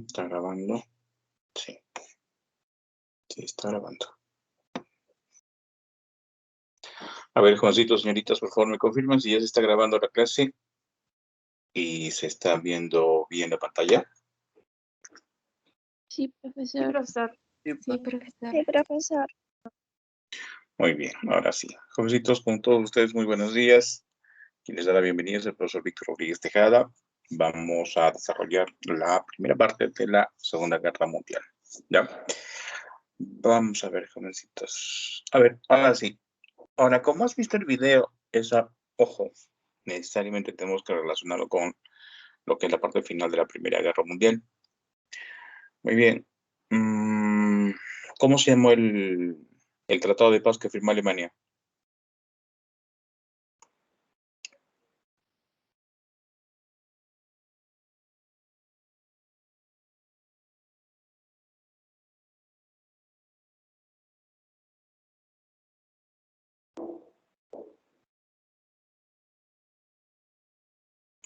¿Está grabando? Sí. Sí, está grabando. A ver, Juancito, señoritas, por favor, me confirman si ya se está grabando la clase y se está viendo bien la pantalla. Sí, profesor. Sí, profesor. Sí, profesor. Sí, profesor. Muy bien, ahora sí. Jovencitos, con todos ustedes, muy buenos días. Quien les da la bienvenida es el profesor Víctor Rodríguez Tejada. Vamos a desarrollar la primera parte de la Segunda Guerra Mundial. ¿Ya? Vamos a ver, jovencitos. A ver, ahora sí. Ahora, como has visto el video, ojo, necesariamente tenemos que relacionarlo con lo que es la parte final de la Primera Guerra Mundial. Muy bien. ¿Cómo se llamó el tratado de paz que firmó Alemania?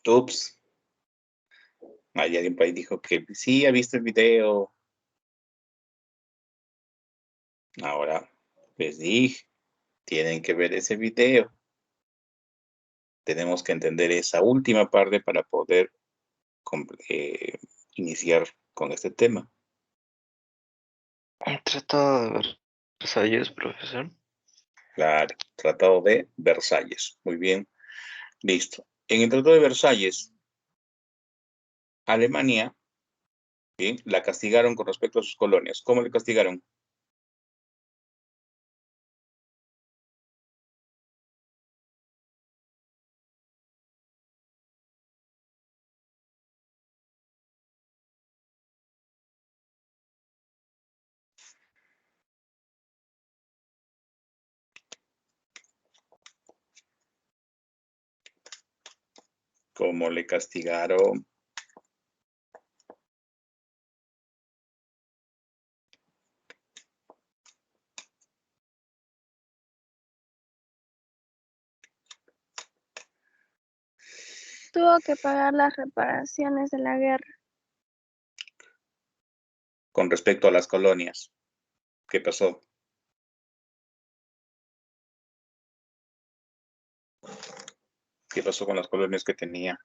Ups. Ahí alguien por ahí dijo que sí, ha visto el video. Ahora, les dije, tienen que ver ese video. Tenemos que entender esa última parte para poder iniciar con este tema. ¿Un tratado de Versalles, profesor? Claro, Tratado de Versalles. Muy bien, listo. En el Tratado de Versalles, Alemania, ¿sí?, la castigaron con respecto a sus colonias. ¿Cómo le castigaron? ¿Cómo le castigaron? Tuvo que pagar las reparaciones de la guerra. Con respecto a las colonias. ¿Qué pasó? ¿Qué pasó con las colonias que tenía?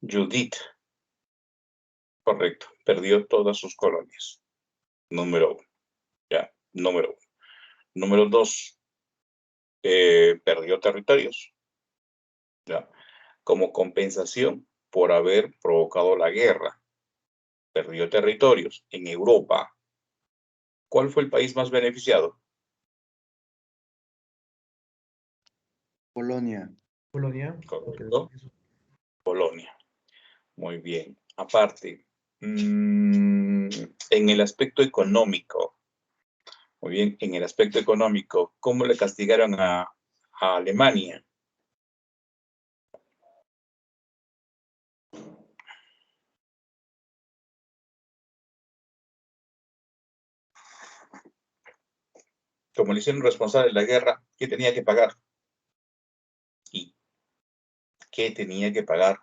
Judith. Correcto. Perdió todas sus colonias. Número 1. Ya, número 1. Número 2. Perdió territorios. Ya. Como compensación por haber provocado la guerra. Perdió territorios en Europa. ¿Cuál fue el país más beneficiado? Polonia. Correcto. Polonia. Muy bien. Aparte, en el aspecto económico, muy bien, en el aspecto económico, ¿cómo le castigaron a Alemania? Como le hicieron responsable de la guerra, ¿qué tenía que pagar? ¿Y qué tenía que pagar?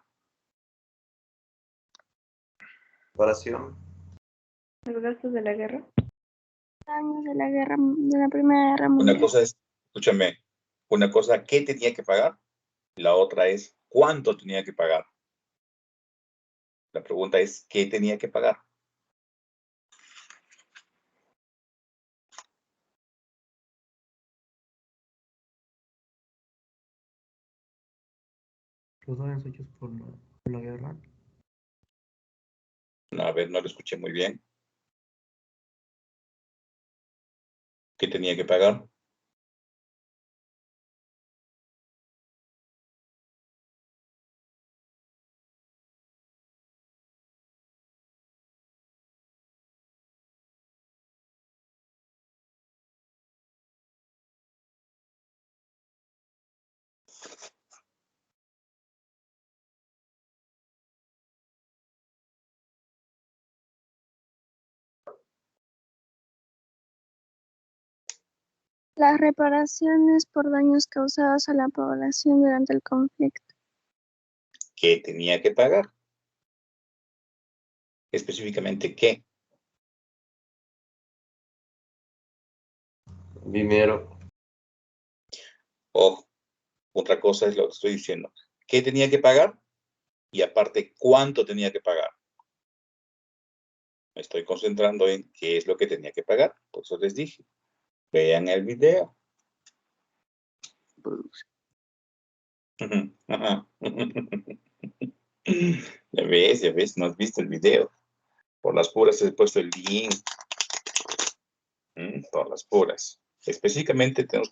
Reparación. ¿Los gastos de la guerra? Años de la guerra, de la Primera Guerra Una Mundial. cosa es, escúchame, una cosa, ¿qué tenía que pagar? La otra es, ¿cuánto tenía que pagar? La pregunta es, ¿qué tenía que pagar? Los daños hechos por la guerra. A ver, no lo escuché muy bien. ¿Qué tenía que pagar? Las reparaciones por daños causados a la población durante el conflicto. ¿Qué tenía que pagar? Específicamente, ¿qué? Dinero. Ojo, otra cosa es lo que estoy diciendo. ¿Qué tenía que pagar? Y aparte, ¿cuánto tenía que pagar? Me estoy concentrando en qué es lo que tenía que pagar. Por eso les dije, vean el video. Ya ves, no has visto el video. Por las puras he puesto el link. Por las puras. Específicamente tenemos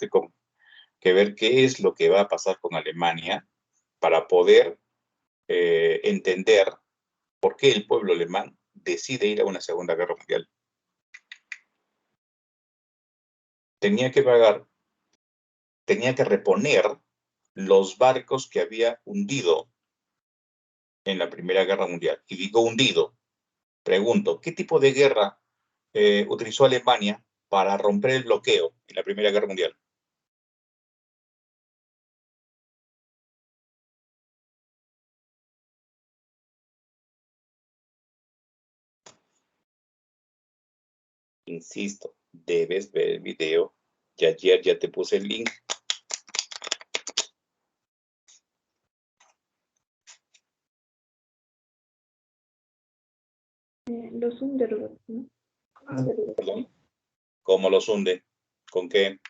que ver qué es lo que va a pasar con Alemania para poder entender por qué el pueblo alemán decide ir a una Segunda Guerra Mundial. Tenía que pagar, tenía que reponer los barcos que había hundido en la Primera Guerra Mundial. Y digo hundido, pregunto, ¿qué tipo de guerra utilizó Alemania para romper el bloqueo en la Primera Guerra Mundial? Insisto, debes ver el video. Y ayer ya te puse el link. Los Underdogs, ¿no? ¿Perdón? ¿Cómo los hunde? ¿Con qué?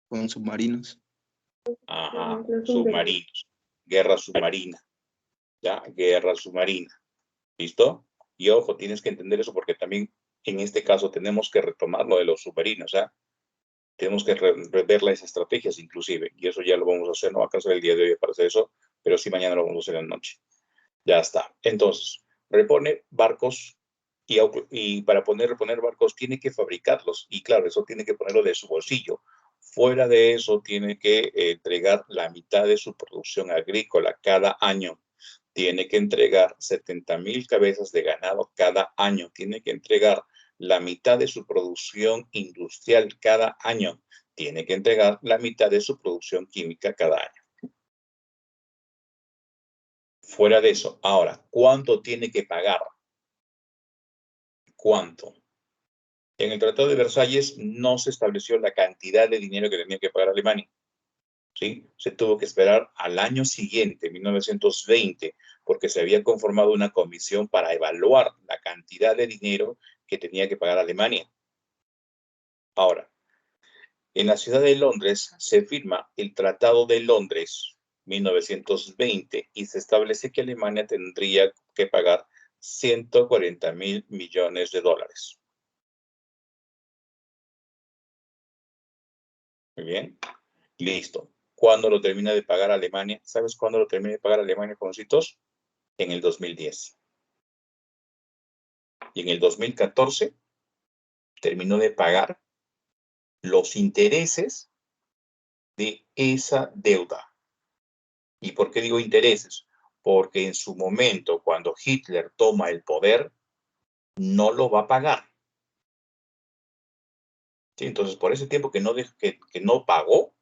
Con submarinos. Ajá, Los submarinos. Guerra submarina. ¿Ya? Guerra submarina. ¿Listo? Y ojo, tienes que entender eso porque también en este caso tenemos que retomar lo de los submarinos, ¿ah? Tenemos que rever las estrategias inclusive, y eso ya lo vamos a hacer, no va a alcanzar el día de hoy para hacer eso, pero sí mañana lo vamos a hacer en la noche. Ya está. Entonces, repone barcos y para reponer barcos tiene que fabricarlos, y claro, eso tiene que ponerlo de su bolsillo. Fuera de eso, tiene que entregar la mitad de su producción agrícola cada año. Tiene que entregar 70,000 cabezas de ganado cada año. Tiene que entregar la mitad de su producción industrial cada año. Tiene que entregar la mitad de su producción química cada año. Fuera de eso, ahora, ¿cuánto tiene que pagar? ¿Cuánto? En el Tratado de Versalles no se estableció la cantidad de dinero que tenía que pagar Alemania. ¿Sí? Se tuvo que esperar al año siguiente, 1920, porque se había conformado una comisión para evaluar la cantidad de dinero que tenía que pagar Alemania. Ahora, en la ciudad de Londres se firma el Tratado de Londres, 1920, y se establece que Alemania tendría que pagar 140,000 millones de dólares. Muy bien, listo. ¿Cuándo lo termina de pagar Alemania? ¿Sabes cuándo lo termina de pagar Alemania, jovencitos? En el 2010. Y en el 2014 terminó de pagar los intereses de esa deuda. ¿Y por qué digo intereses? Porque en su momento, cuando Hitler toma el poder, no lo va a pagar. ¿Sí? Entonces, por ese tiempo que no pagó,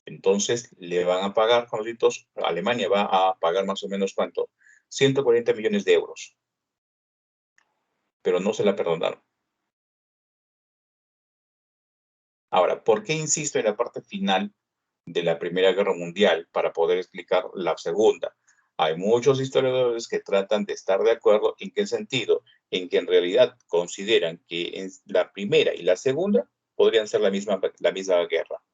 entonces le van a pagar, jovencitos, Alemania va a pagar más o menos ¿cuánto? 140 millones de euros. Pero no se la perdonaron. Ahora, ¿por qué insisto en la parte final de la Primera Guerra Mundial para poder explicar la Segunda? Hay muchos historiadores que tratan de estar de acuerdo. ¿En qué sentido? En que en realidad consideran que en la Primera y la Segunda podrían ser la misma guerra.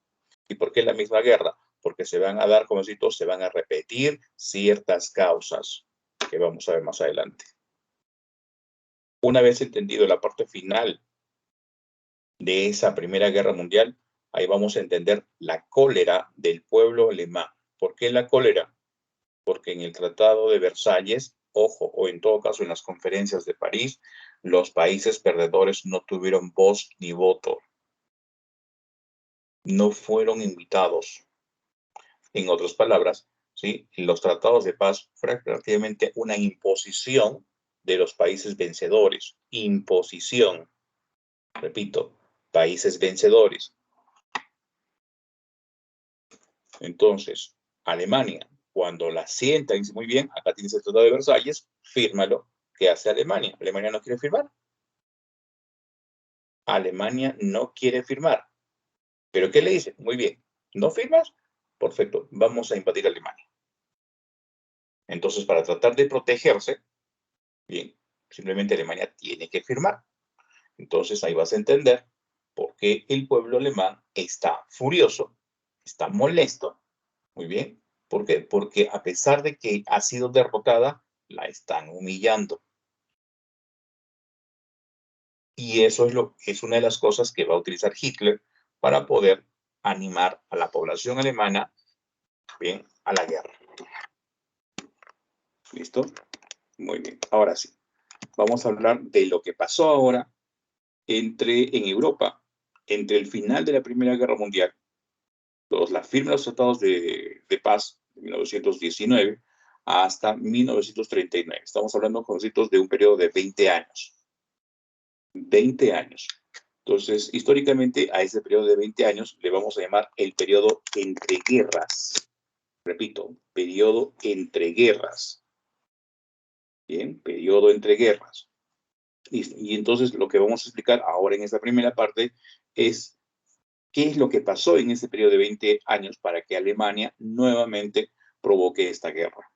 ¿Y por qué la misma guerra? Porque se van a dar, como cito, se van a repetir ciertas causas que vamos a ver más adelante. Una vez entendido la parte final de esa Primera Guerra Mundial, ahí vamos a entender la cólera del pueblo alemán. ¿Por qué la cólera? Porque en el Tratado de Versalles, ojo, o en todo caso en las conferencias de París, los países perdedores no tuvieron voz ni voto. No fueron invitados. En otras palabras, ¿sí? Los tratados de paz fueron prácticamente una imposición de los países vencedores. Imposición. Repito, países vencedores. Entonces, Alemania, cuando la sienta, dice, muy bien, acá tienes el Tratado de Versalles, fírmalo. ¿Qué hace Alemania? ¿Alemania no quiere firmar? Alemania no quiere firmar. ¿Pero qué le dice? Muy bien, ¿no firmas? Perfecto, vamos a invadir Alemania. Entonces, para tratar de protegerse, bien, simplemente Alemania tiene que firmar. Entonces, ahí vas a entender por qué el pueblo alemán está furioso, está molesto. Muy bien. ¿Por qué? Porque a pesar de que ha sido derrotada, la están humillando. Y eso es una de las cosas que va a utilizar Hitler para poder animar a la población alemana, bien, a la guerra. ¿Listo? Muy bien. Ahora sí, vamos a hablar de lo que pasó ahora en Europa, entre el final de la Primera Guerra Mundial, la firma de los tratados de paz de 1919 hasta 1939. Estamos hablando, jovencitos, de un periodo de 20 años. 20 años. Entonces, históricamente, a ese periodo de 20 años le vamos a llamar el periodo entre guerras. Repito, periodo entre guerras. Bien, periodo entre guerras. Y entonces lo que vamos a explicar ahora en esta primera parte es qué es lo que pasó en ese periodo de 20 años para que Alemania nuevamente provoque esta guerra.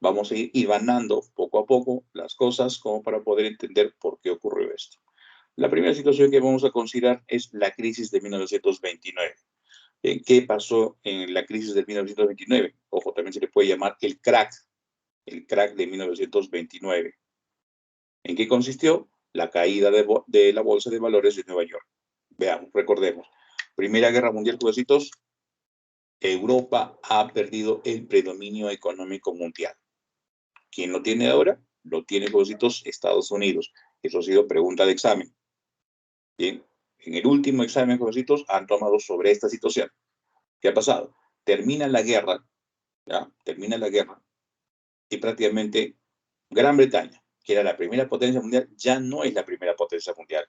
Vamos a ir hilvanando poco a poco las cosas como para poder entender por qué ocurrió esto. La primera situación que vamos a considerar es la crisis de 1929. ¿Qué pasó en la crisis de 1929? Ojo, también se le puede llamar el crack de 1929. ¿En qué consistió? La caída de la Bolsa de Valores de Nueva York. Veamos, recordemos. Primera Guerra Mundial, jovencitos, Europa ha perdido el predominio económico mundial. ¿Quién lo tiene ahora? Lo tiene, jovencitos, Estados Unidos. Eso ha sido pregunta de examen. Bien, en el último examen, jovencitos, han tomado sobre esta situación. ¿Qué ha pasado? Termina la guerra, ¿ya? Termina la guerra y prácticamente Gran Bretaña, que era la primera potencia mundial, ya no es la primera potencia mundial.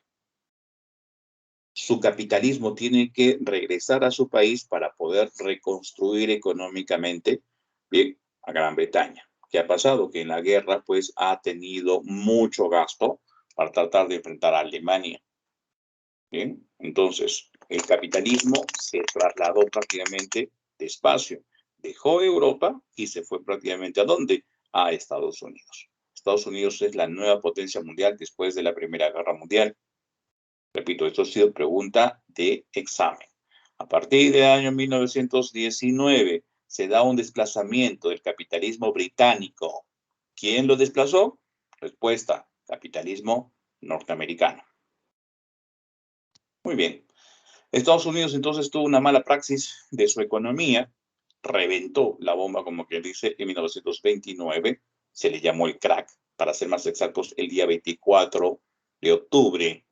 Su capitalismo tiene que regresar a su país para poder reconstruir económicamente, bien, a Gran Bretaña. ¿Qué ha pasado? Que en la guerra, pues, ha tenido mucho gasto para tratar de enfrentar a Alemania. Bien, entonces, el capitalismo se trasladó prácticamente despacio. Dejó Europa y se fue prácticamente ¿a dónde? A Estados Unidos. Estados Unidos es la nueva potencia mundial después de la Primera Guerra Mundial. Repito, esto ha sido pregunta de examen. A partir del año 1919 se da un desplazamiento del capitalismo británico. ¿Quién lo desplazó? Respuesta, capitalismo norteamericano. Muy bien. Estados Unidos entonces tuvo una mala praxis de su economía, reventó la bomba, como que dice, en 1929, se le llamó el crack, para ser más exactos, el día 24 de octubre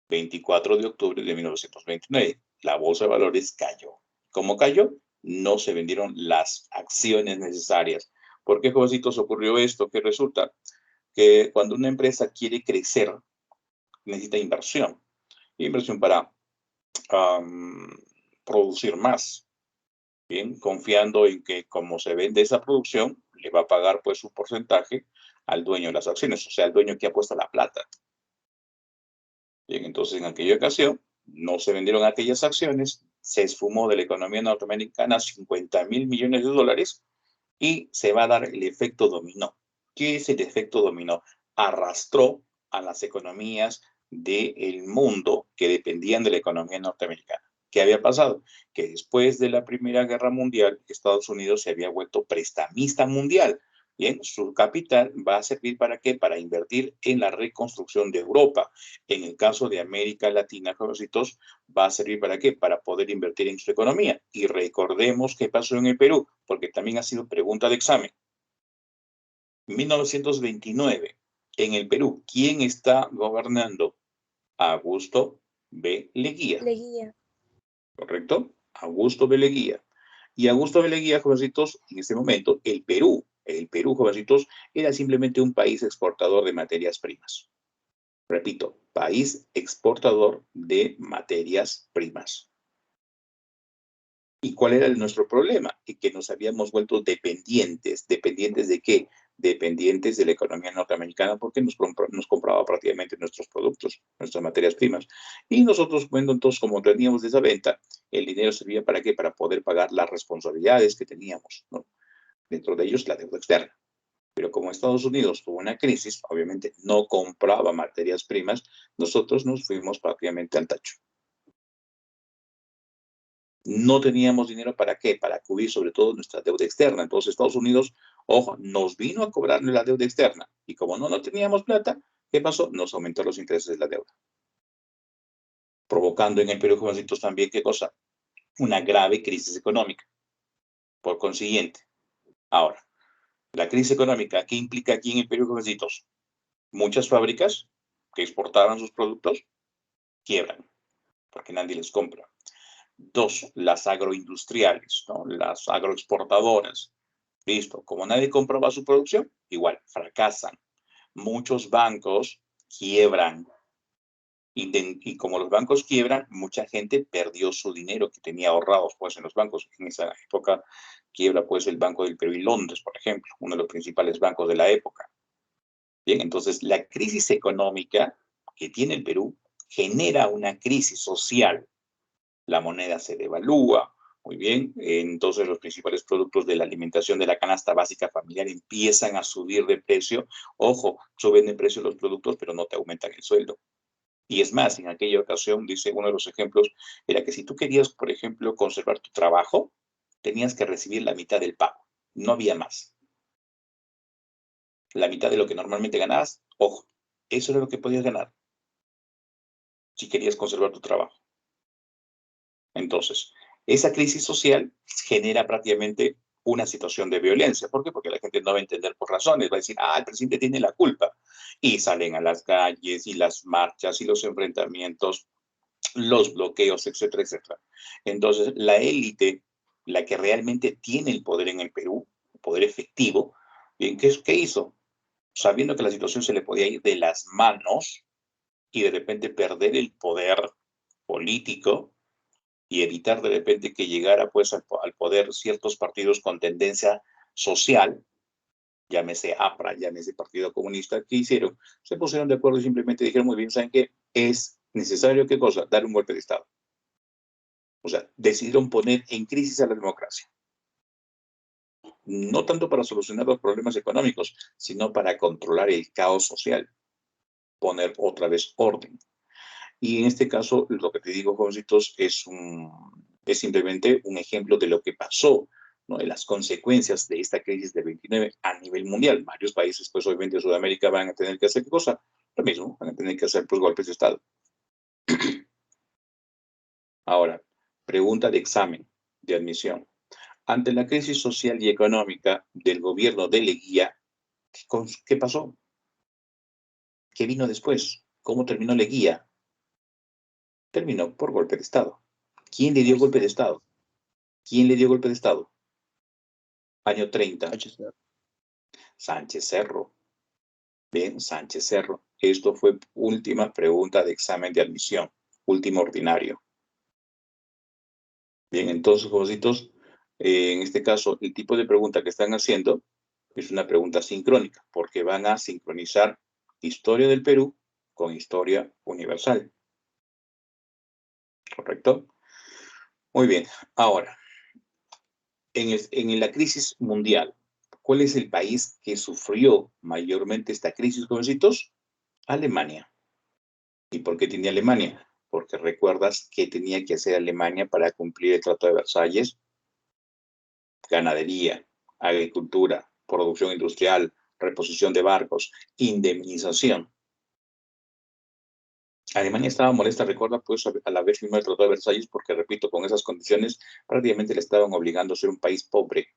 1929, la bolsa de valores cayó. ¿Cómo cayó? No se vendieron las acciones necesarias. ¿Por qué, jovencitos, ocurrió esto? Que resulta que cuando una empresa quiere crecer, necesita inversión. Inversión para producir más. Bien, confiando en que como se vende esa producción, le va a pagar pues un porcentaje al dueño de las acciones, o sea, al dueño que ha puesto la plata. Bien, entonces en aquella ocasión no se vendieron aquellas acciones, se esfumó de la economía norteamericana 50.000 millones de dólares y se va a dar el efecto dominó. ¿Qué es el efecto dominó? Arrastró a las economías del mundo que dependían de la economía norteamericana. ¿Qué había pasado? Que después de la Primera Guerra Mundial, Estados Unidos se había vuelto prestamista mundial. Bien, su capital va a servir ¿para qué? Para invertir en la reconstrucción de Europa. En el caso de América Latina, jovencitos, va a servir ¿para qué? Para poder invertir en su economía. Y recordemos qué pasó en el Perú, porque también ha sido pregunta de examen. 1929, en el Perú, ¿quién está gobernando? Augusto B. Leguía. Leguía. ¿Correcto? Augusto B. Leguía. Y Augusto B. Leguía, jovencitos, en este momento, el Perú, jovencitos, era simplemente un país exportador de materias primas. Repito, país exportador de materias primas. ¿Y cuál era nuestro problema? Y que nos habíamos vuelto dependientes. ¿Dependientes de qué? Dependientes de la economía norteamericana porque nos compraba prácticamente nuestros productos, nuestras materias primas. Y nosotros, bueno, entonces, como teníamos esa venta, el dinero servía ¿para qué? Para poder pagar las responsabilidades que teníamos, ¿no? Dentro de ellos, la deuda externa. Pero como Estados Unidos tuvo una crisis, obviamente no compraba materias primas, nosotros nos fuimos prácticamente al tacho. No teníamos dinero ¿para qué? Para cubrir sobre todo nuestra deuda externa. Entonces Estados Unidos, ojo, nos vino a cobrar la deuda externa. Y como no teníamos plata, ¿qué pasó? Nos aumentó los intereses de la deuda. Provocando en el Perú, jovencitos, también, ¿qué cosa? Una grave crisis económica. Por consiguiente, ahora, la crisis económica, ¿qué implica aquí en el Perú, jovencitos? Muchas fábricas que exportaban sus productos quiebran, porque nadie les compra. Dos, las agroindustriales, ¿no? Las agroexportadoras. Listo, como nadie compraba su producción, igual, fracasan. Muchos bancos quiebran. Y como los bancos quiebran, mucha gente perdió su dinero que tenía ahorrados pues, en los bancos. En esa época quiebra pues el Banco del Perú y Londres, por ejemplo, uno de los principales bancos de la época. Bien, entonces la crisis económica que tiene el Perú genera una crisis social. La moneda se devalúa, muy bien, entonces los principales productos de la alimentación de la canasta básica familiar empiezan a subir de precio. Ojo, suben de precio los productos, pero no te aumentan el sueldo. Y es más, en aquella ocasión, dice uno de los ejemplos, era que si tú querías, por ejemplo, conservar tu trabajo, tenías que recibir la mitad del pago, no había más. La mitad de lo que normalmente ganabas, ojo, eso era lo que podías ganar si querías conservar tu trabajo. Entonces, esa crisis social genera prácticamente una situación de violencia. ¿Por qué? Porque la gente no va a entender por razones, va a decir, el presidente tiene la culpa. Y salen a las calles y las marchas y los enfrentamientos, los bloqueos, etcétera, etcétera. Entonces, la élite, la que realmente tiene el poder en el Perú, poder efectivo, ¿qué hizo? Sabiendo que la situación se le podía ir de las manos y de repente perder el poder político, y evitar de repente que llegara pues al poder ciertos partidos con tendencia social, llámese APRA, llámese Partido Comunista, ¿qué hicieron? Se pusieron de acuerdo y simplemente dijeron, muy bien, ¿saben qué? Es necesario, ¿qué cosa? Dar un golpe de Estado. O sea, decidieron poner en crisis a la democracia. No tanto para solucionar los problemas económicos, sino para controlar el caos social, poner otra vez orden. Y en este caso, lo que te digo, jovencitos, es simplemente un ejemplo de lo que pasó, ¿no? De las consecuencias de esta crisis del 29 a nivel mundial. Varios países, pues obviamente de Sudamérica van a tener que hacer ¿qué cosa? Lo mismo, van a tener que hacer pues golpes de Estado. Ahora, pregunta de examen, de admisión. Ante la crisis social y económica del gobierno de Leguía, ¿qué pasó? ¿Qué vino después? ¿Cómo terminó Leguía? Terminó por golpe de Estado. ¿Quién le dio golpe de Estado? ¿Quién le dio golpe de Estado? Año 30. Sánchez Cerro. Bien, Sánchez Cerro. Esto fue última pregunta de examen de admisión, último ordinario. Bien, entonces, jovencitos, en este caso, el tipo de pregunta que están haciendo es una pregunta sincrónica, porque van a sincronizar historia del Perú con historia universal. ¿Correcto? Muy bien. Ahora, en la crisis mundial, ¿cuál es el país que sufrió mayormente esta crisis, jovencitos? Alemania. ¿Y por qué tenía Alemania? Porque recuerdas que tenía que hacer Alemania para cumplir el Tratado de Versalles. Ganadería, agricultura, producción industrial, reposición de barcos, indemnización. Alemania estaba molesta, recuerda, pues al haber firmado el Tratado de Versalles, porque, repito, con esas condiciones prácticamente le estaban obligando a ser un país pobre,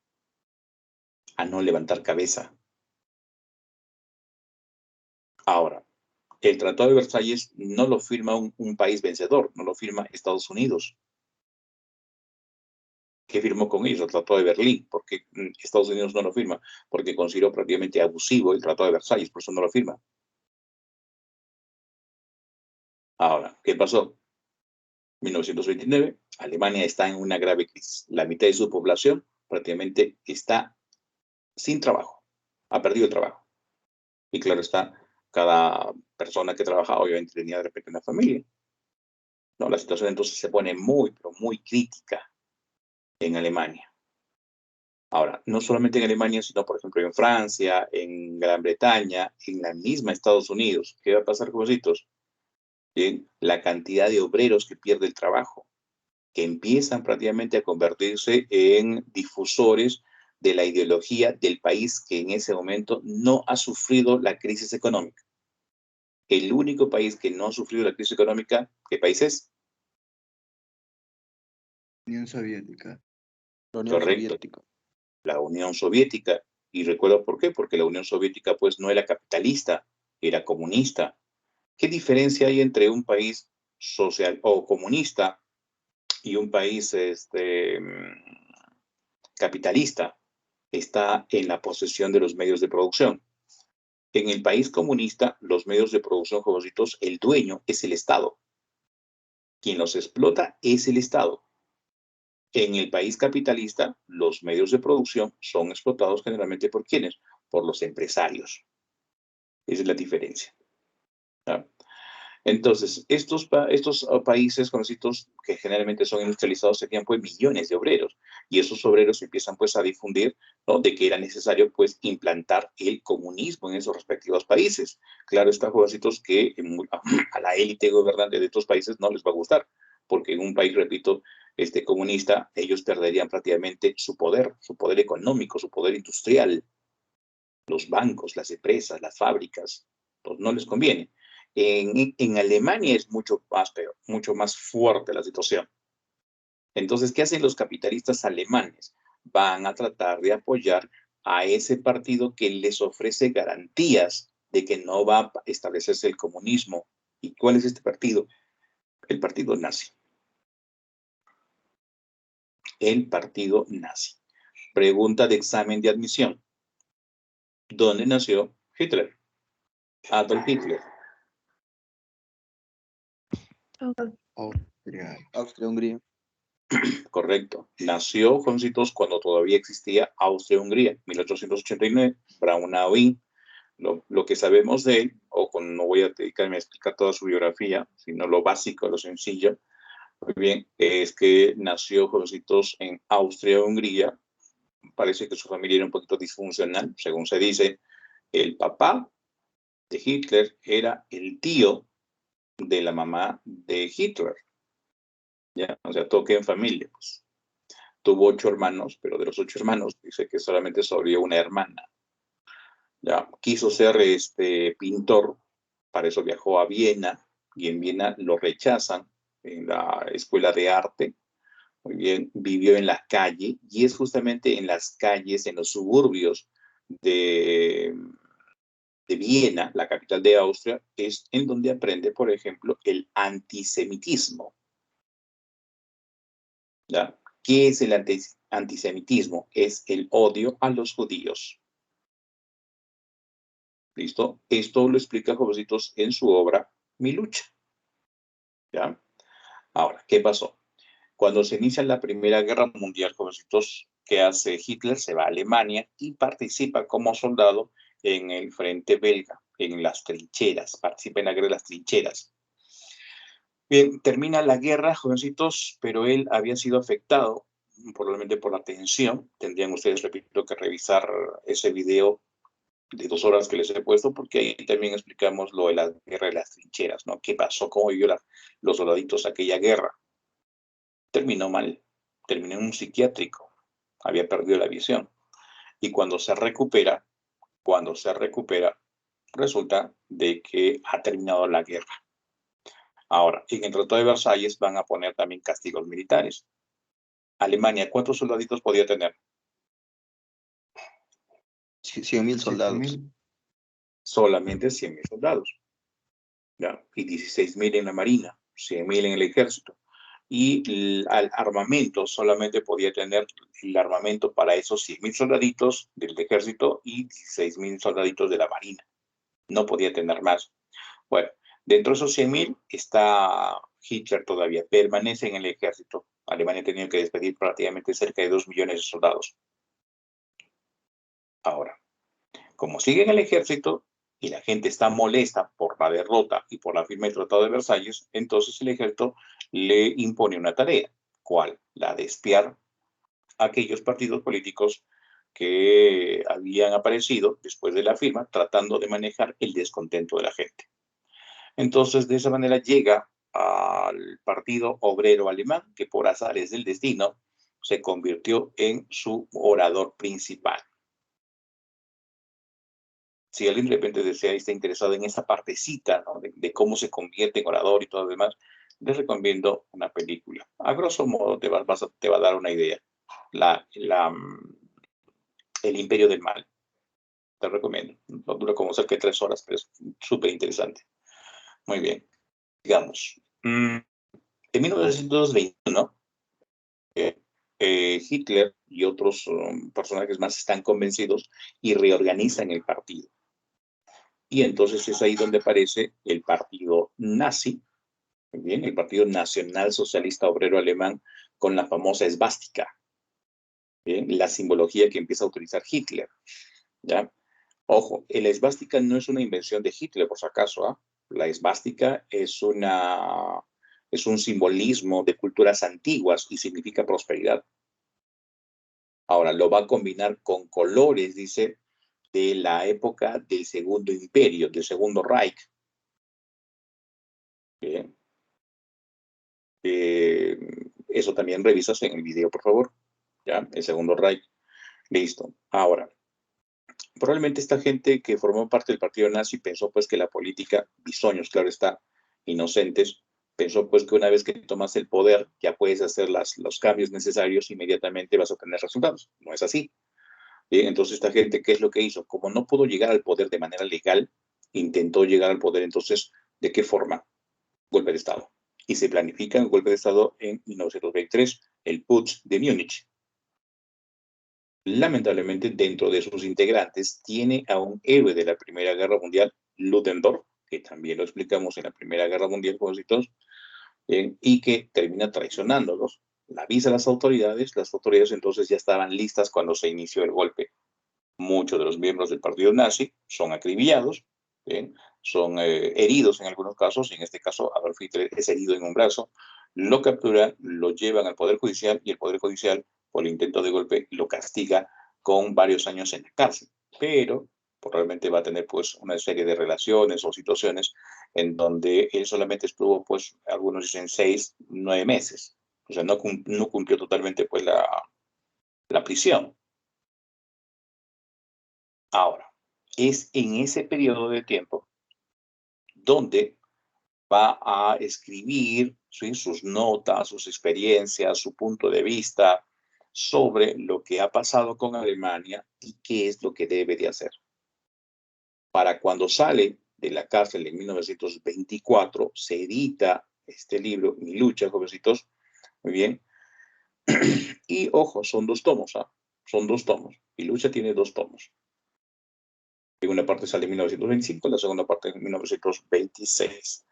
a no levantar cabeza. Ahora, el Tratado de Versalles no lo firma un país vencedor, no lo firma Estados Unidos. ¿Qué firmó con ellos? El Tratado de Berlín. ¿Por qué Estados Unidos no lo firma? Porque consideró prácticamente abusivo el Tratado de Versalles, por eso no lo firma. Ahora, ¿qué pasó? 1929, Alemania está en una grave crisis. La mitad de su población prácticamente está sin trabajo, ha perdido el trabajo. Y claro está, cada persona que trabaja obviamente tenía de repente una familia. No, la situación entonces se pone muy, pero muy crítica en Alemania. Ahora, no solamente en Alemania, sino por ejemplo en Francia, en Gran Bretaña, en la misma Estados Unidos. ¿Qué va a pasar, jovencitos? Bien, la cantidad de obreros que pierde el trabajo, que empiezan prácticamente a convertirse en difusores de la ideología del país que en ese momento no ha sufrido la crisis económica. El único país que no ha sufrido la crisis económica, ¿qué país es? Unión Soviética. La Unión Correcto, Soviética. la Unión Soviética. ¿Y recuerdo por qué? Porque la Unión Soviética pues no era capitalista, era comunista. ¿Qué diferencia hay entre un país social o comunista y un país capitalista? Está en la posesión de los medios de producción. En el país comunista, los medios de producción, jovencitos, el dueño es el Estado. Quien los explota es el Estado. En el país capitalista, los medios de producción son explotados generalmente por ¿quiénes? Por los empresarios. Esa es la diferencia. ¿Ya? Entonces, estos países conocidos que generalmente son industrializados tenían pues millones de obreros y esos obreros empiezan pues a difundir, ¿no?, de que era necesario pues implantar el comunismo en esos respectivos países. Claro, está, jovencitos, que a la élite gobernante de estos países no les va a gustar, porque en un país, repito, comunista, ellos perderían prácticamente su poder económico, su poder industrial, los bancos, las empresas, las fábricas, pues no les conviene. En Alemania es mucho más peor, mucho más fuerte la situación. Entonces, ¿qué hacen los capitalistas alemanes? Van a tratar de apoyar a ese partido que les ofrece garantías de que no va a establecerse el comunismo. ¿Y cuál es este partido? El partido nazi. El partido nazi. Pregunta de examen de admisión. ¿Dónde nació Hitler? Adolf Hitler. Austria-Hungría. Correcto. Nació, jovencitos, cuando todavía existía Austria-Hungría, 1889, Braunau. Lo que sabemos de él, no voy a dedicarme a explicar toda su biografía, sino lo básico, lo sencillo, muy bien, es que nació, jovencitos, en Austria-Hungría. Parece que su familia era un poquito disfuncional, según se dice. El papá de Hitler era el tío de la mamá de Hitler. ¿Ya? O sea, todo queda en familia, pues. Tuvo 8 hermanos, pero de los 8 hermanos dice que solamente sobrevivió una hermana. Ya, quiso ser pintor, para eso viajó a Viena, y en Viena lo rechazan en la escuela de arte. Muy bien, vivió en la calle, y es justamente en las calles, en los suburbios de Viena, la capital de Austria, es en donde aprende, por ejemplo, el antisemitismo. ¿Ya? ¿Qué es el antisemitismo? Es el odio a los judíos. ¿Listo? Esto lo explica, jovencitos, en su obra Mi lucha. ¿Ya? Ahora, ¿qué pasó? Cuando se inicia la Primera Guerra Mundial, jovencitos, ¿qué hace Hitler? Se va a Alemania y participa como soldado en el frente belga, en las trincheras, participa en la guerra de las trincheras. Bien, termina la guerra, jovencitos, pero él había sido afectado, probablemente por la tensión. Tendrían ustedes, repito, que revisar ese video de 2 horas que les he puesto, porque ahí también explicamos lo de la guerra de las trincheras, ¿no? ¿Qué pasó? ¿Cómo vivió los soldaditos aquella guerra? Terminó mal, terminó en un psiquiátrico, había perdido la visión. Y cuando se recupera, resulta de que ha terminado la guerra. Ahora, en el Tratado de Versalles van a poner también castigos militares. Alemania, ¿cuántos soldaditos podía tener? 100.000 soldados. 7.000. Solamente 100.000 soldados. ¿Ya? Y 16.000 en la Marina, 100.000 en el Ejército. Y el armamento solamente podía tener el armamento para esos 100.000 soldaditos del Ejército y 16.000 soldaditos de la Marina. No podía tener más. Bueno, dentro de esos 100.000 está Hitler todavía permanece en el ejército. Alemania ha tenido que despedir prácticamente cerca de 2 millones de soldados. Ahora, como sigue en el ejército y la gente está molesta por la derrota y por la firma del Tratado de Versalles, entonces el ejército le impone una tarea. ¿Cuál? La de espiar a aquellos partidos políticos que habían aparecido después de la firma, tratando de manejar el descontento de la gente. Entonces, de esa manera llega al Partido Obrero Alemán, que por azares del destino se convirtió en su orador principal. Si alguien de repente desea y está interesado en esta partecita, ¿no? de cómo se convierte en orador y todo lo demás, les recomiendo una película. A grosso modo te va a dar una idea. El Imperio del Mal. Te recomiendo. No dura como cerca de 3 horas, pero es súper interesante. Muy bien. Digamos, en 1921, Hitler y otros personajes más están convencidos y reorganizan el partido. Y entonces es ahí donde aparece el partido nazi, bien, el Partido Nacional Socialista Obrero Alemán, con la famosa esvástica, bien, la simbología que empieza a utilizar Hitler. ¿Ya? Ojo, la esvástica no es una invención de Hitler, por si acaso. ¿Ah? La esvástica es un simbolismo de culturas antiguas y significa prosperidad. Ahora, lo va a combinar con colores, dice, de la época del Segundo Imperio, del Segundo Reich. Bien. Eso también revisas en el video, por favor. ¿Ya? El Segundo Reich. Listo. Ahora, probablemente esta gente que formó parte del partido nazi pensó pues que la política, bisoños, claro está, inocentes, pensó pues que una vez que tomas el poder ya puedes hacer los cambios necesarios, inmediatamente vas a obtener resultados. No es así. Bien, entonces esta gente, ¿qué es lo que hizo? Como no pudo llegar al poder de manera legal, intentó llegar al poder entonces, ¿de qué forma? Golpe de Estado. Y se planifica un golpe de Estado en 1923, el Putsch de Múnich. Lamentablemente, dentro de sus integrantes, tiene a un héroe de la Primera Guerra Mundial, Ludendorff, que también lo explicamos en la Primera Guerra Mundial, y que termina traicionándolos. La avisa a las autoridades entonces ya estaban listas cuando se inició el golpe. Muchos de los miembros del partido nazi son acribillados, ¿bien? Son heridos en algunos casos, y en este caso Adolf Hitler es herido en un brazo, lo capturan, lo llevan al Poder Judicial y el Poder Judicial, por el intento de golpe, lo castiga con varios años en la cárcel. Pero probablemente va a tener pues una serie de relaciones o situaciones en donde él solamente estuvo, pues, algunos dicen 6, 9 meses. O sea, no cumplió totalmente pues la prisión. Ahora, es en ese periodo de tiempo donde va a escribir, ¿sí?, sus notas, sus experiencias, su punto de vista sobre lo que ha pasado con Alemania y qué es lo que debe de hacer. Para cuando sale de la cárcel en 1924, se edita este libro, Mi lucha, jovencitos, muy bien. Y ojo, son 2 tomos, ¿ah? Son 2 tomos. Mi lucha tiene 2 tomos. La primera parte sale en 1925, la segunda parte en 1926.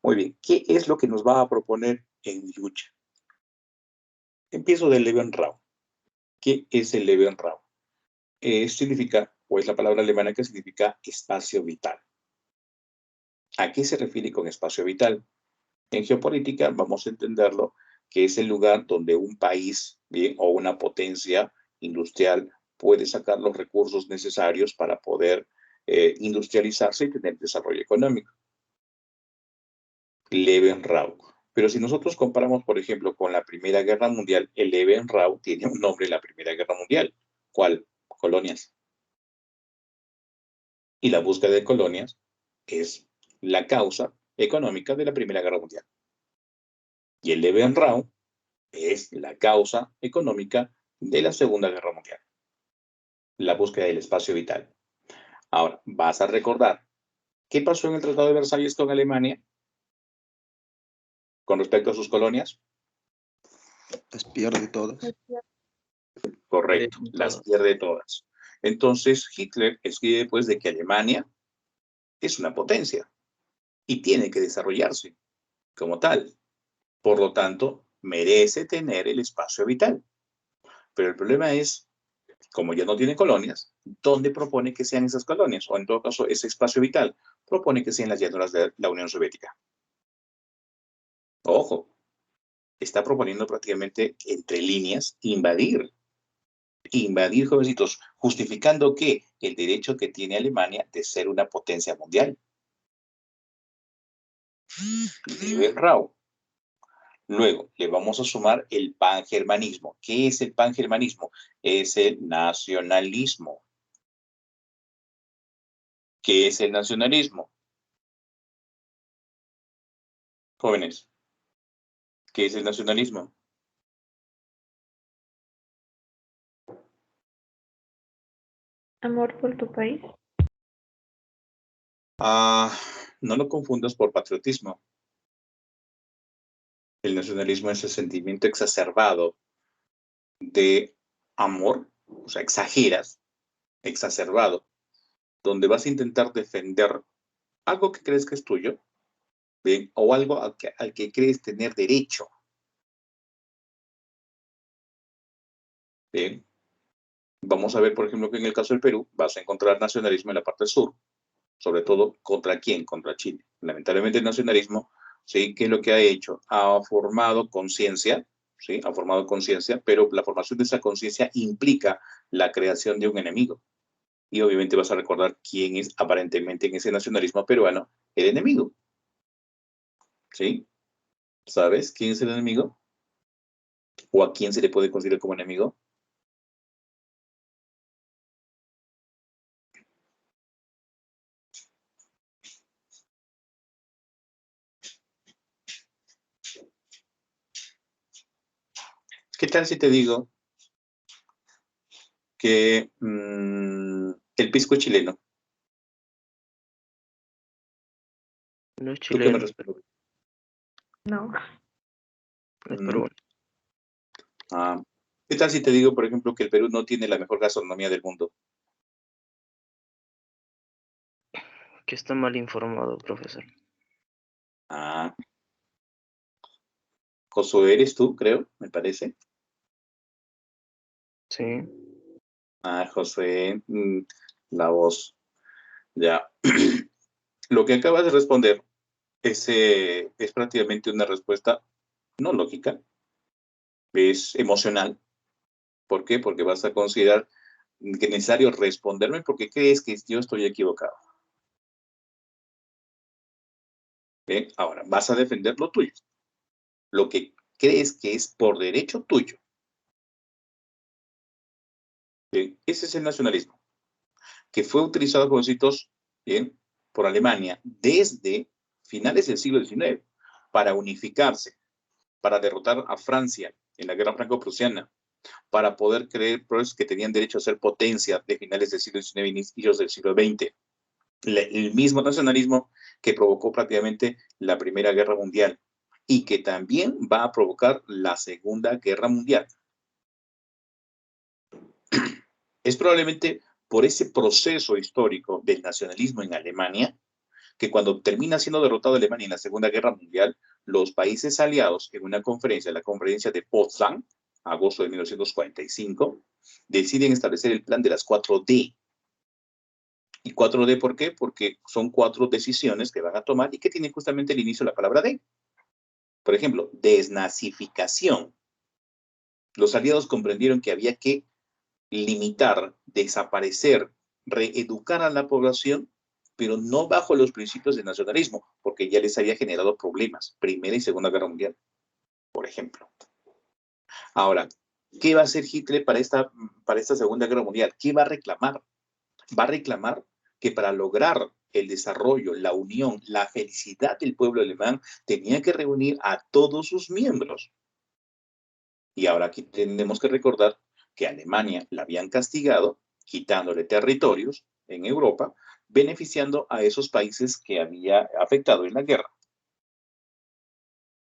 Muy bien, ¿qué es lo que nos va a proponer en Mi lucha? Empiezo del Lebensraum. ¿Qué es el Lebensraum? Significa, o es la palabra alemana que significa espacio vital. ¿A qué se refiere con espacio vital? En geopolítica vamos a entenderlo que es el lugar donde un país, ¿bien?, o una potencia industrial puede sacar los recursos necesarios para poder industrializarse y tener desarrollo económico. Lebensraum. Pero si nosotros comparamos, por ejemplo, con la Primera Guerra Mundial, el Lebensraum tiene un nombre en la Primera Guerra Mundial. ¿Cuál? Colonias. Y la búsqueda de colonias es la causa económica de la Primera Guerra Mundial. Y el Lebensraum es la causa económica de la Segunda Guerra Mundial. La búsqueda del espacio vital. Ahora, vas a recordar, ¿qué pasó en el Tratado de Versalles con Alemania con respecto a sus colonias? Las pierde todas. Correcto, las pierde todas. Entonces, Hitler escribe pues de que Alemania es una potencia y tiene que desarrollarse como tal. Por lo tanto, merece tener el espacio vital. Pero el problema es, como ya no tiene colonias, ¿dónde propone que sean esas colonias? O en todo caso, ese espacio vital propone que sean las llanuras de la Unión Soviética. Ojo, está proponiendo prácticamente entre líneas invadir, jovencitos, justificando que el derecho que tiene Alemania de ser una potencia mundial. Liebe Rau. Luego, le vamos a sumar el pangermanismo. ¿Qué es el pangermanismo? Es el nacionalismo. ¿Qué es el nacionalismo? Jóvenes, ¿qué es el nacionalismo? Amor por tu país. No lo confundas por patriotismo. El nacionalismo es el sentimiento exacerbado de amor, o sea, exageras, exacerbado, donde vas a intentar defender algo que crees que es tuyo, ¿bien? O algo al que crees tener derecho. Bien. Vamos a ver, por ejemplo, que en el caso del Perú vas a encontrar nacionalismo en la parte sur, sobre todo ¿contra quién? Contra Chile. Lamentablemente el nacionalismo, ¿sí? ¿Qué es lo que ha hecho? Ha formado conciencia, ¿sí? Ha formado conciencia, pero la formación de esa conciencia implica la creación de un enemigo. Y obviamente vas a recordar quién es aparentemente en ese nacionalismo peruano el enemigo. ¿Sí? ¿Sabes quién es el enemigo? ¿O a quién se le puede considerar como enemigo? ¿Qué tal si te digo que el pisco es chileno? No es ¿Tú qué me chileno, respondes? No. es Mm, peruano. ¿Qué tal si te digo, por ejemplo, que el Perú no tiene la mejor gastronomía del mundo? Que está mal informado, profesor. Josué, eres tú, creo, me parece. Sí. Josué, la voz. Ya. Lo que acabas de responder es prácticamente una respuesta no lógica, es emocional. ¿Por qué? Porque vas a considerar que es necesario responderme porque crees que yo estoy equivocado. ¿Bien? Ahora, vas a defender lo tuyo. Lo que crees que es por derecho tuyo. ¿Bien? Ese es el nacionalismo, que fue utilizado, jovencitos, ¿bien?, por Alemania desde finales del siglo XIX para unificarse, para derrotar a Francia en la guerra franco-prusiana, para poder creer pues, que tenían derecho a ser potencia de finales del siglo XIX y inicios del siglo XX. El mismo nacionalismo que provocó prácticamente la Primera Guerra Mundial y que también va a provocar la Segunda Guerra Mundial. Es probablemente por ese proceso histórico del nacionalismo en Alemania que cuando termina siendo derrotado Alemania en la Segunda Guerra Mundial, los países aliados en una conferencia, la conferencia de Potsdam, agosto de 1945, deciden establecer el plan de las 4D. ¿Y 4D por qué? Porque son 4 decisiones que van a tomar y que tienen justamente el inicio de la palabra D. Por ejemplo, desnazificación. Los aliados comprendieron que había que limitar, desaparecer, reeducar a la población, pero no bajo los principios del nacionalismo, porque ya les había generado problemas, Primera y Segunda Guerra Mundial, por ejemplo. Ahora, ¿qué va a hacer Hitler para esta Segunda Guerra Mundial? ¿Qué va a reclamar? Va a reclamar que para lograr el desarrollo, la unión, la felicidad del pueblo alemán, tenía que reunir a todos sus miembros. Y ahora aquí tenemos que recordar que a Alemania la habían castigado, quitándole territorios en Europa, beneficiando a esos países que había afectado en la guerra.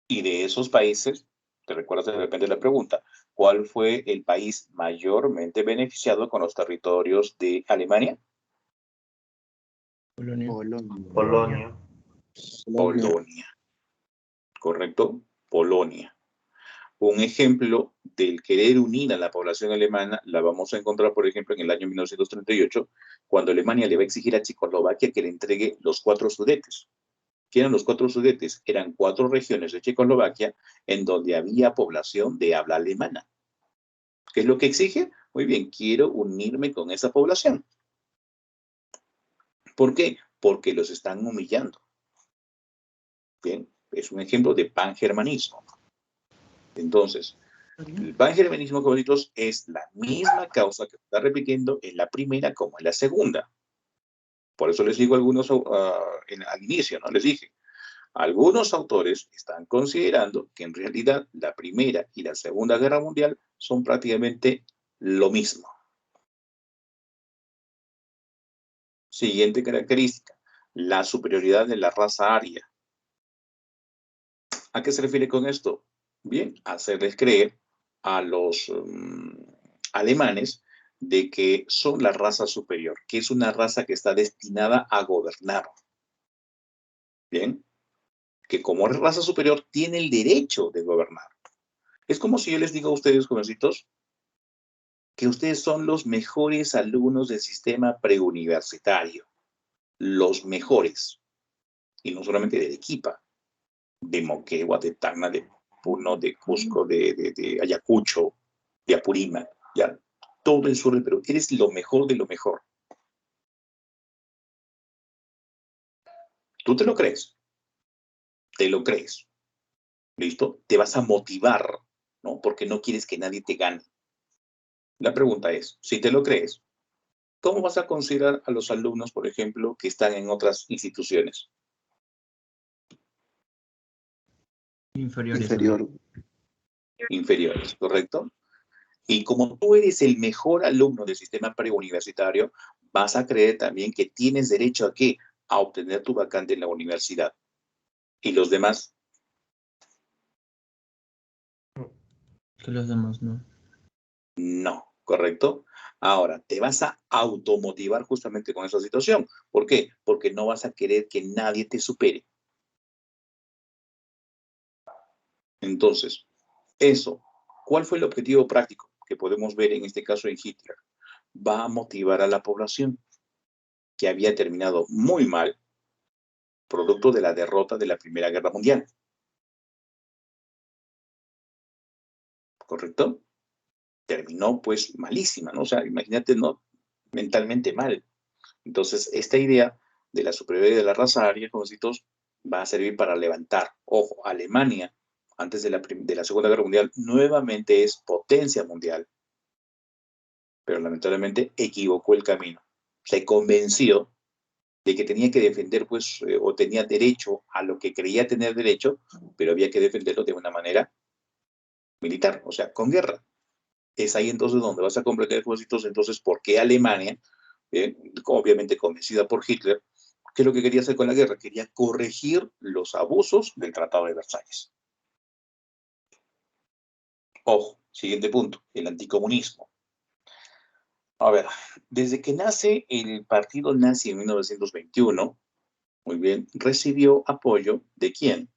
Y de esos países, te recuerdas de repente la pregunta, ¿cuál fue el país mayormente beneficiado con los territorios de Alemania? Polonia. Polonia. Polonia. Polonia. ¿Correcto? Polonia. Un ejemplo del querer unir a la población alemana la vamos a encontrar, por ejemplo, en el año 1938, cuando Alemania le va a exigir a Checoslovaquia que le entregue los 4 Sudetes. ¿Qué eran los 4 Sudetes? Eran 4 regiones de Checoslovaquia en donde había población de habla alemana. ¿Qué es lo que exige? Muy bien, quiero unirme con esa población. ¿Por qué? Porque los están humillando. Bien, es un ejemplo de pangermanismo. Entonces, el pangermanismo, favoritos, es la misma causa que está repitiendo en la primera como en la segunda. Por eso les digo a algunos al inicio, ¿no? Les dije, algunos autores están considerando que en realidad la Primera y la Segunda Guerra Mundial son prácticamente lo mismo. Siguiente característica, la superioridad de la raza aria. ¿A qué se refiere con esto? Bien, hacerles creer a los alemanes de que son la raza superior, que es una raza que está destinada a gobernar. Bien, que como raza superior tiene el derecho de gobernar. Es como si yo les digo a ustedes, jovencitos, que ustedes son los mejores alumnos del sistema preuniversitario. Los mejores. Y no solamente de Arequipa, de Moquegua, de Tacna, de Puno, de Cusco, de Ayacucho, de Apurímac, ya, todo el sur del Perú. Eres lo mejor de lo mejor. ¿Tú te lo crees? ¿Te lo crees? ¿Listo? Te vas a motivar, ¿no? Porque no quieres que nadie te gane. La pregunta es, si te lo crees, ¿cómo vas a considerar a los alumnos, por ejemplo, que están en otras instituciones? Inferiores. Inferior. Inferiores, ¿correcto? Y como tú eres el mejor alumno del sistema preuniversitario, vas a creer también que tienes derecho a ¿qué? A obtener tu vacante en la universidad. ¿Y los demás? Que los demás no. No, ¿correcto? Ahora, te vas a automotivar justamente con esa situación. ¿Por qué? Porque no vas a querer que nadie te supere. Entonces, eso, ¿cuál fue el objetivo práctico que podemos ver en este caso en Hitler? Va a motivar a la población que había terminado muy mal, producto de la derrota de la Primera Guerra Mundial. ¿Correcto? Terminó pues malísima, ¿no? O sea, imagínate, ¿no? Mentalmente mal. Entonces, esta idea de la superioridad de la raza aria, jovencitos, va a servir para levantar. Ojo, Alemania, antes de la Segunda Guerra Mundial, nuevamente es potencia mundial. Pero lamentablemente equivocó el camino. Se convenció de que tenía que defender, pues, o tenía derecho a lo que creía tener derecho, pero había que defenderlo de una manera militar, o sea, con guerra. Es ahí entonces donde vas a comprender, jovencitos, entonces, por qué Alemania, obviamente convencida por Hitler, ¿qué es lo que quería hacer con la guerra? Quería corregir los abusos del Tratado de Versalles. Ojo, siguiente punto, el anticomunismo. A ver, desde que nace el partido nazi en 1921, muy bien, recibió apoyo ¿de quién?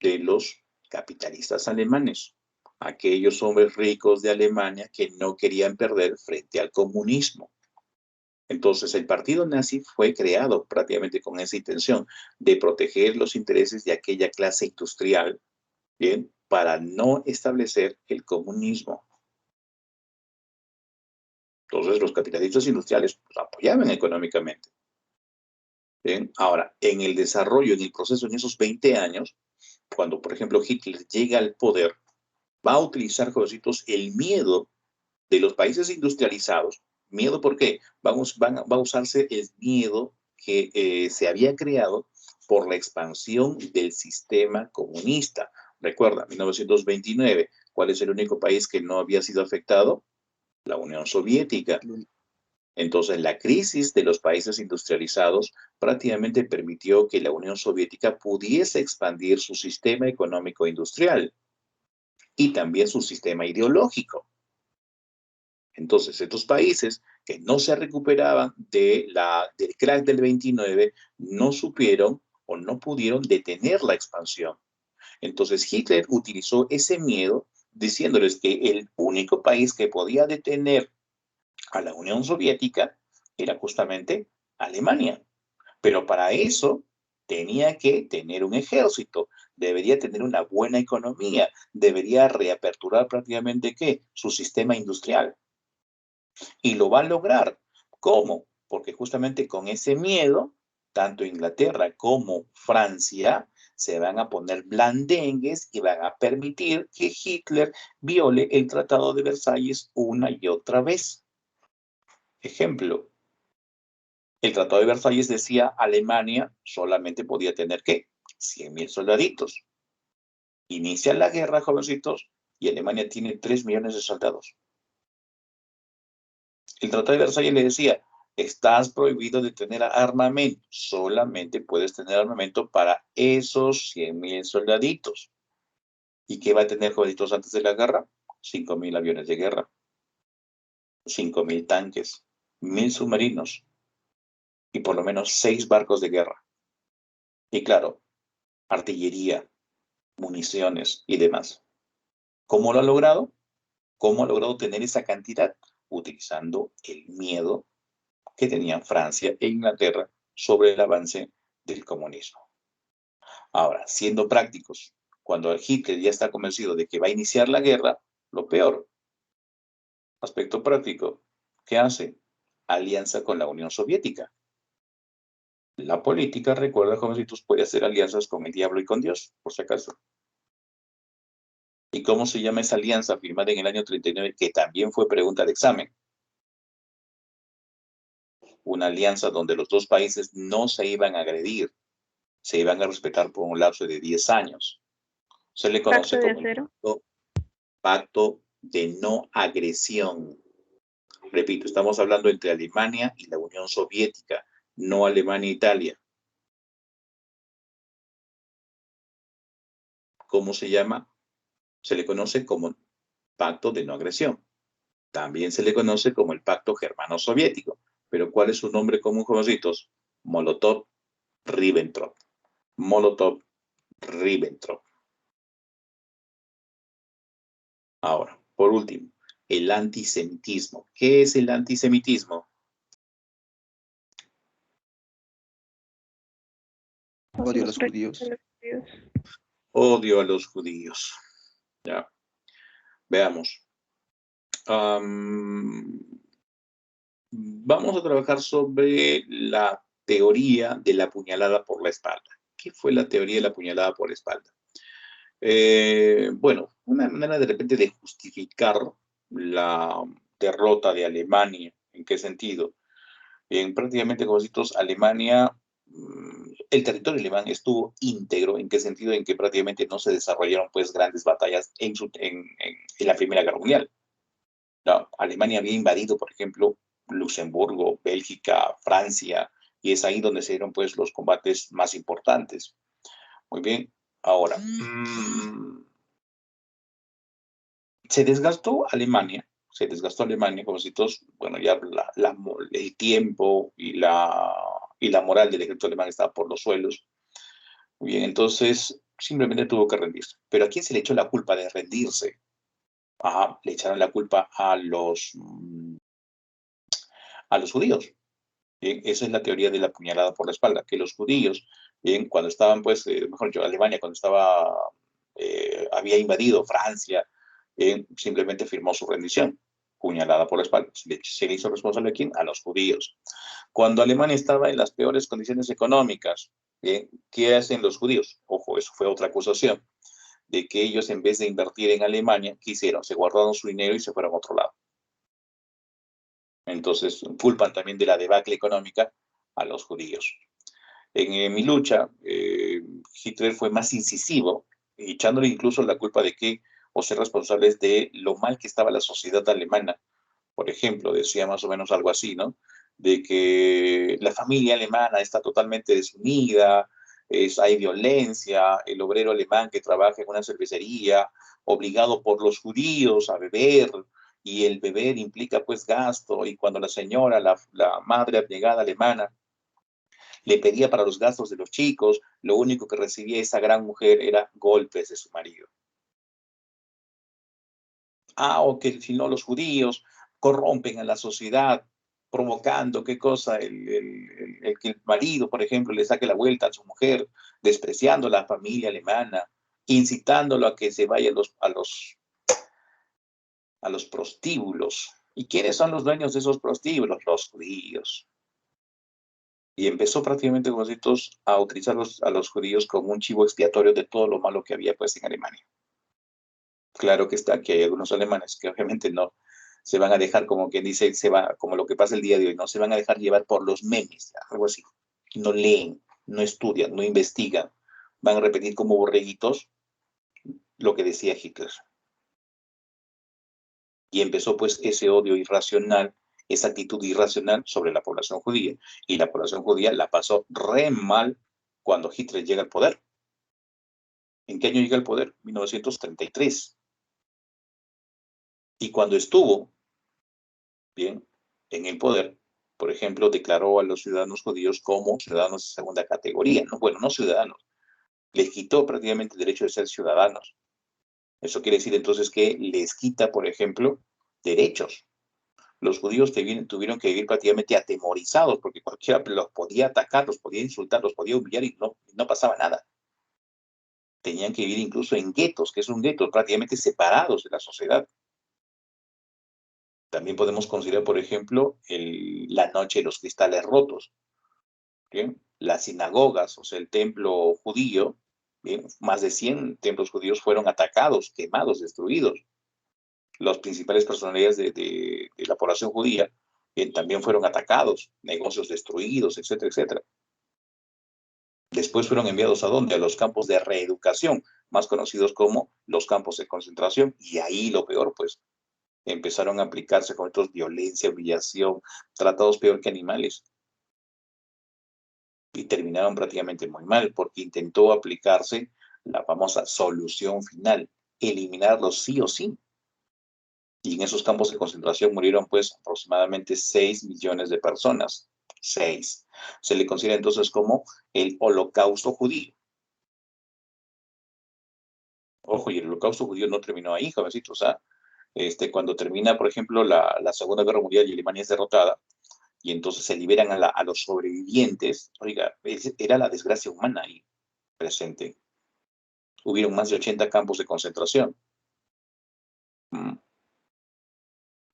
De los capitalistas alemanes, aquellos hombres ricos de Alemania que no querían perder frente al comunismo. Entonces, el partido nazi fue creado prácticamente con esa intención de proteger los intereses de aquella clase industrial, ¿bien? Para no establecer el comunismo. Entonces, los capitalistas industriales pues, apoyaban económicamente. ¿Bien? Ahora, en el desarrollo, en el proceso, en esos 20 años, cuando, por ejemplo, Hitler llega al poder, va a utilizar, jovencitos, el miedo de los países industrializados. ¿Miedo por qué? Va a usarse el miedo que se había creado por la expansión del sistema comunista. Recuerda, 1929, ¿cuál es el único país que no había sido afectado? La Unión Soviética. Entonces, la crisis de los países industrializados prácticamente permitió que la Unión Soviética pudiese expandir su sistema económico industrial y también su sistema ideológico. Entonces, estos países que no se recuperaban del crack del 29 no supieron o no pudieron detener la expansión. Entonces Hitler utilizó ese miedo diciéndoles que el único país que podía detener a la Unión Soviética era justamente Alemania. Pero para eso tenía que tener un ejército, debería tener una buena economía, debería reaperturar prácticamente ¿qué? Su sistema industrial. Y lo va a lograr. ¿Cómo? Porque justamente con ese miedo, tanto Inglaterra como Francia se van a poner blandengues y van a permitir que Hitler viole el Tratado de Versalles una y otra vez. Ejemplo, el Tratado de Versalles decía Alemania solamente podía tener ¿qué? 100.000 soldaditos. Inicia la guerra, jovencitos, y Alemania tiene 3 millones de soldados. El Tratado de Versalles le decía, estás prohibido de tener armamento, solamente puedes tener armamento para esos 100.000 soldaditos. ¿Y qué va a tener, jovencitos, antes de la guerra? 5.000 aviones de guerra, 5.000 tanques, 1.000 submarinos y por lo menos 6 barcos de guerra. Y claro, artillería, municiones y demás. ¿Cómo lo ha logrado? ¿Cómo ha logrado tener esa cantidad? Utilizando el miedo que tenían Francia e Inglaterra sobre el avance del comunismo. Ahora, siendo prácticos, cuando Hitler ya está convencido de que va a iniciar la guerra, lo peor, aspecto práctico, ¿qué hace? Alianza con la Unión Soviética. La política, recuerda, jovencitos, puede hacer alianzas con el diablo y con Dios, por si acaso. ¿Y cómo se llama esa alianza firmada en el año 39, que también fue pregunta de examen? Una alianza donde los dos países no se iban a agredir, se iban a respetar por un lapso de 10 años. Se le conoce Pacto de como acero. el pacto de no agresión. Repito, estamos hablando entre Alemania y la Unión Soviética, no Alemania e Italia. ¿Cómo se llama? Se le conoce como pacto de no agresión. También se le conoce como el pacto germano-soviético. Pero ¿cuál es su nombre común, jovencitos? Molotov-Ribbentrop. Molotov-Ribbentrop. Ahora, por último, el antisemitismo. ¿Qué es el antisemitismo? Odio a los judíos. Odio a los judíos. Ya. Veamos. Vamos a trabajar sobre la teoría de la puñalada por la espalda. ¿Qué fue la teoría de la puñalada por la espalda? Bueno, una manera de repente de justificar la derrota de Alemania. ¿En qué sentido? En prácticamente, jovencitos, Alemania, el territorio alemán estuvo íntegro. ¿En qué sentido? En que prácticamente no se desarrollaron pues grandes batallas en la Primera Guerra Mundial. No, Alemania había invadido, por ejemplo, Luxemburgo, Bélgica, Francia, y es ahí donde se dieron pues los combates más importantes. Muy bien, ahora, se desgastó Alemania, como si todos, bueno, ya el tiempo y la moral del ejército alemán estaba por los suelos. Muy bien, entonces simplemente tuvo que rendirse. Pero ¿a quién se le echó la culpa de rendirse? Le echaron la culpa a los judíos. Bien, esa es la teoría de la puñalada por la espalda, que los judíos, bien, cuando estaban, pues, mejor dicho, Alemania, cuando había invadido Francia, simplemente firmó su rendición, puñalada por la espalda. ¿Se le hizo responsable a quién? A los judíos. Cuando Alemania estaba en las peores condiciones económicas, bien, ¿qué hacen los judíos? Ojo, eso fue otra acusación, de que ellos, en vez de invertir en Alemania, ¿qué hicieron? Se guardaron su dinero y se fueron a otro lado. Entonces, culpan también de la debacle económica a los judíos. En mi lucha, Hitler fue más incisivo, echándole incluso la culpa de que, o ser responsables de lo mal que estaba la sociedad alemana. Por ejemplo, decía más o menos algo así, ¿no? De que la familia alemana está totalmente desunida, hay violencia, el obrero alemán que trabaja en una cervecería, obligado por los judíos a beber, y el beber implica pues gasto, y cuando la señora, la madre abnegada alemana, Le pedía para los gastos de los chicos, lo único que recibía esa gran mujer era golpes de su marido. O que si no los judíos corrompen a la sociedad, provocando, ¿qué cosa? El que el marido, por ejemplo, le saque la vuelta a su mujer, despreciando a la familia alemana, incitándolo a que se vaya a los prostíbulos. ¿Y quiénes son los dueños de esos prostíbulos? Los judíos. Y empezó prácticamente a utilizar a los judíos como un chivo expiatorio de todo lo malo que había pues en Alemania. Claro que está, que hay algunos alemanes que obviamente no se van a dejar, como quien dice, se va, como lo que pasa el día de hoy, no se van a dejar llevar por los memes, algo así. No leen, no estudian, no investigan, van a repetir como borreguitos lo que decía Hitler. Y empezó pues ese odio irracional, esa actitud irracional sobre la población judía. Y la población judía la pasó re mal cuando Hitler llega al poder. ¿En qué año llega al poder? 1933. Y cuando estuvo, bien, en el poder, por ejemplo, declaró a los ciudadanos judíos como ciudadanos de segunda categoría. No, bueno, no ciudadanos. Les quitó prácticamente el derecho de ser ciudadanos. Eso quiere decir entonces que les quita, por ejemplo, derechos. Los judíos tuvieron que vivir prácticamente atemorizados porque cualquiera los podía atacar, los podía insultar, los podía humillar y no pasaba nada. Tenían que vivir incluso en guetos, que es un gueto, prácticamente separados de la sociedad. También podemos considerar, por ejemplo, la noche de los cristales rotos. ¿Bien? Las sinagogas, o sea, el templo judío, ¿bien? Más de 100 templos judíos fueron atacados, quemados, destruidos. Las principales personalidades de la población judía también fueron atacados, negocios destruidos, etcétera, etcétera. Después fueron enviados ¿a dónde? A los campos de reeducación, más conocidos como los campos de concentración. Y ahí lo peor, pues, empezaron a aplicarse con estos violencia, humillación, tratados peor que animales. Y terminaron prácticamente muy mal porque intentó aplicarse la famosa solución final, eliminarlos sí o sí. Y en esos campos de concentración murieron pues aproximadamente 6 millones de personas. 6. Se le considera entonces como el holocausto judío. Ojo, y el holocausto judío no terminó ahí, jovencitos. Cuando termina, por ejemplo, la Segunda Guerra Mundial y Alemania es derrotada, y entonces se liberan a los sobrevivientes, oiga, era la desgracia humana ahí presente. Hubieron más de 80 campos de concentración.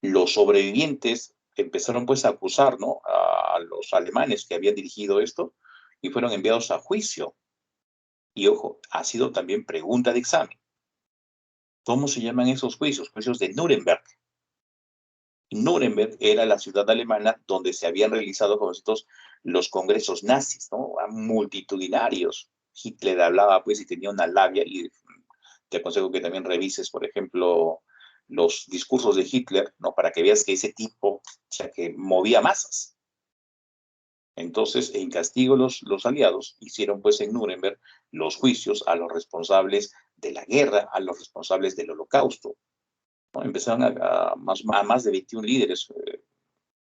Los sobrevivientes empezaron pues a acusar, ¿no?, a los alemanes que habían dirigido esto y fueron enviados a juicio. Y ojo, ha sido también pregunta de examen. ¿Cómo se llaman esos juicios? Juicios de Nuremberg. Nuremberg era la ciudad alemana donde se habían realizado los congresos nazis, ¿no?, multitudinarios. Hitler hablaba pues y tenía una labia, y te aconsejo que también revises, por ejemplo, los discursos de Hitler, ¿no?, para que veas que ese tipo, o sea, que movía masas. Entonces, en castigo los aliados hicieron pues en Nuremberg los juicios a los responsables de la guerra, a los responsables del holocausto, ¿no? Empezaron a más de 21 líderes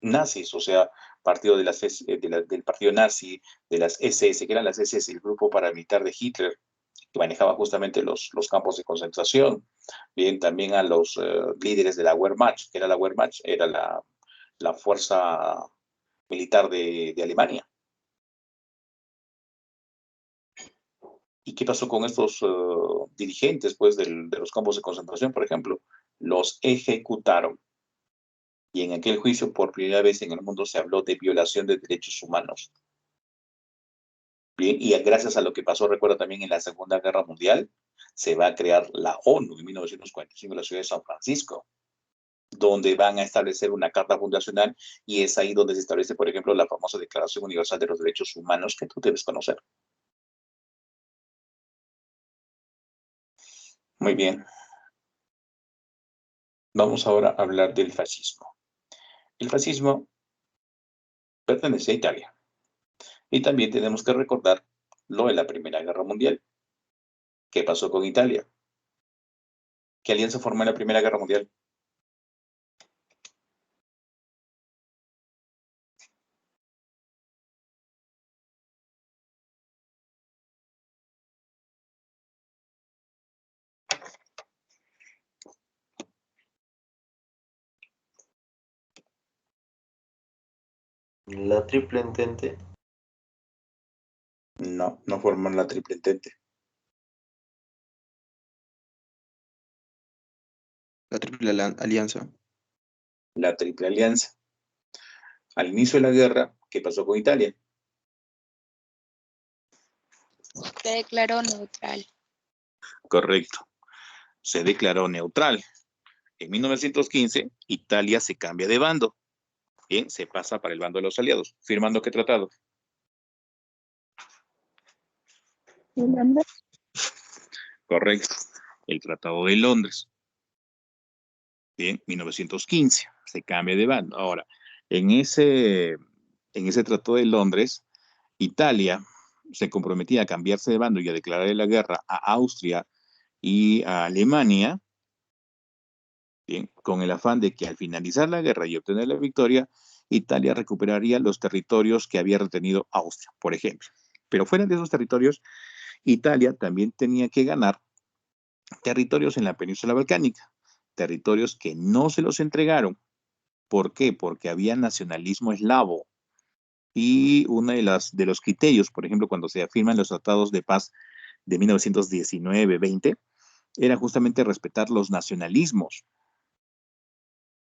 nazis, o sea, partido del partido nazi, de las SS, que eran las SS, el grupo paramilitar de Hitler, que manejaba justamente los campos de concentración. Bien, también a los líderes de la Wehrmacht, que era la Wehrmacht, era la fuerza militar de Alemania. ¿Y qué pasó con estos dirigentes pues, de los campos de concentración, por ejemplo? Los ejecutaron. Y en aquel juicio, por primera vez en el mundo, se habló de violación de derechos humanos. Bien, y gracias a lo que pasó, recuerdo también en la Segunda Guerra Mundial, se va a crear la ONU en 1945 en la ciudad de San Francisco, donde van a establecer una carta fundacional, y es ahí donde se establece, por ejemplo, la famosa Declaración Universal de los Derechos Humanos, que tú debes conocer. Muy bien. Vamos ahora a hablar del fascismo. El fascismo pertenece a Italia. Y también tenemos que recordar lo de la Primera Guerra Mundial. ¿Qué pasó con Italia? ¿Qué alianza formó en la Primera Guerra Mundial? La Triple Entente. No, no forman la Triple Entente. La Triple Alianza. La Triple Alianza. Al inicio de la guerra, ¿qué pasó con Italia? Se declaró neutral. Correcto. Se declaró neutral. En 1915, Italia se cambia de bando. Bien, se pasa para el bando de los aliados. ¿Firmando qué tratado? Correcto. El Tratado de Londres. Bien, 1915. Se cambia de bando. Ahora, en ese Tratado de Londres, Italia se comprometía a cambiarse de bando y a declarar la guerra a Austria y a Alemania, bien, con el afán de que al finalizar la guerra y obtener la victoria, Italia recuperaría los territorios que había retenido Austria, por ejemplo. Pero fuera de esos territorios, Italia también tenía que ganar territorios en la península balcánica, territorios que no se los entregaron. ¿Por qué? Porque había nacionalismo eslavo. Y uno de los criterios, por ejemplo, cuando se afirman los tratados de paz de 1919-20, era justamente respetar los nacionalismos.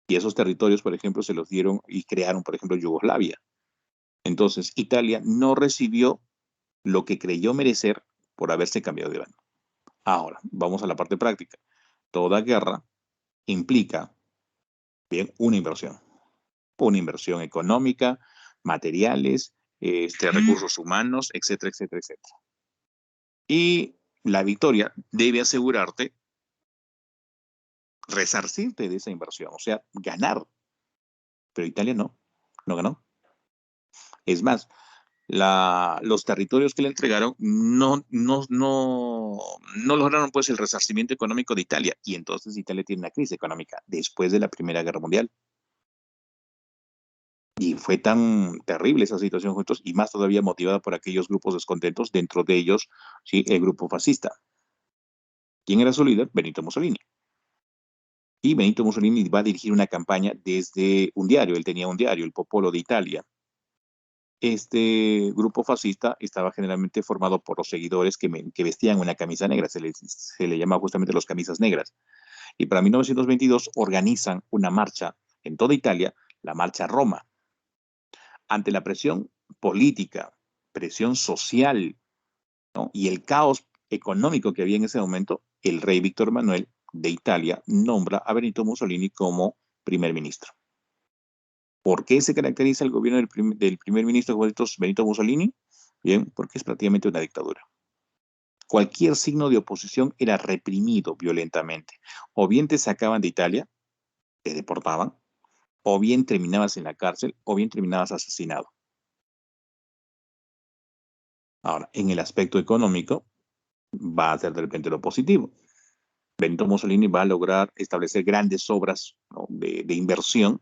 Y esos territorios, por ejemplo, se los dieron y crearon, por ejemplo, Yugoslavia. Entonces, Italia no recibió lo que creyó merecer por haberse cambiado de bando. Ahora, vamos a la parte práctica. Toda guerra implica, bien, una inversión económica, materiales, recursos humanos, etcétera, etcétera, etcétera. Y la victoria debe asegurarte resarcirte de esa inversión, o sea, ganar. Pero Italia no ganó. Es más, los territorios que le entregaron no lograron pues el resarcimiento económico de Italia, y entonces Italia tiene una crisis económica después de la Primera Guerra Mundial. Y fue tan terrible esa situación juntos, y más todavía motivada por aquellos grupos descontentos, dentro de ellos, sí, el grupo fascista. ¿Quién era su líder? Benito Mussolini. Y Benito Mussolini va a dirigir una campaña desde un diario. Él tenía un diario, el Popolo de Italia. Este grupo fascista estaba generalmente formado por los seguidores que vestían una camisa negra. Se le llama justamente los camisas negras. Y para 1922 organizan una marcha en toda Italia, la Marcha a Roma. Ante la presión política, presión social, ¿no?, y el caos económico que había en ese momento, el rey Víctor Manuel de Italia nombra a Benito Mussolini como primer ministro. ¿Por qué se caracteriza el gobierno del primer ministro Benito Mussolini? Bien, porque es prácticamente una dictadura. Cualquier signo de oposición era reprimido violentamente. O bien te sacaban de Italia, te deportaban, o bien terminabas en la cárcel, o bien terminabas asesinado. Ahora, en el aspecto económico, va a ser de repente lo positivo. Benito Mussolini va a lograr establecer grandes obras, ¿no?, de inversión.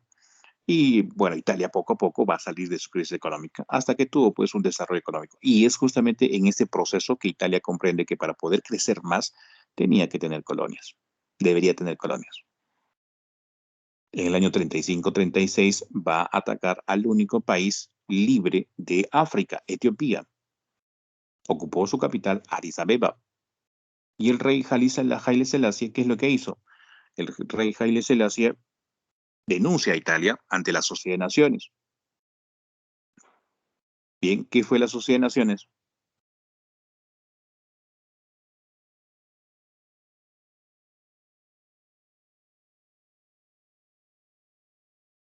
Y bueno, Italia poco a poco va a salir de su crisis económica hasta que tuvo pues un desarrollo económico. Y es justamente en este proceso que Italia comprende que para poder crecer más tenía que tener colonias, debería tener colonias. En el año 35-36 va a atacar al único país libre de África, Etiopía. Ocupó su capital, Addis Abeba. Y el rey Haile Selassie, ¿qué es lo que hizo? El rey Haile Selassie denuncia a Italia ante la Sociedad de Naciones. Bien, ¿qué fue la Sociedad de Naciones?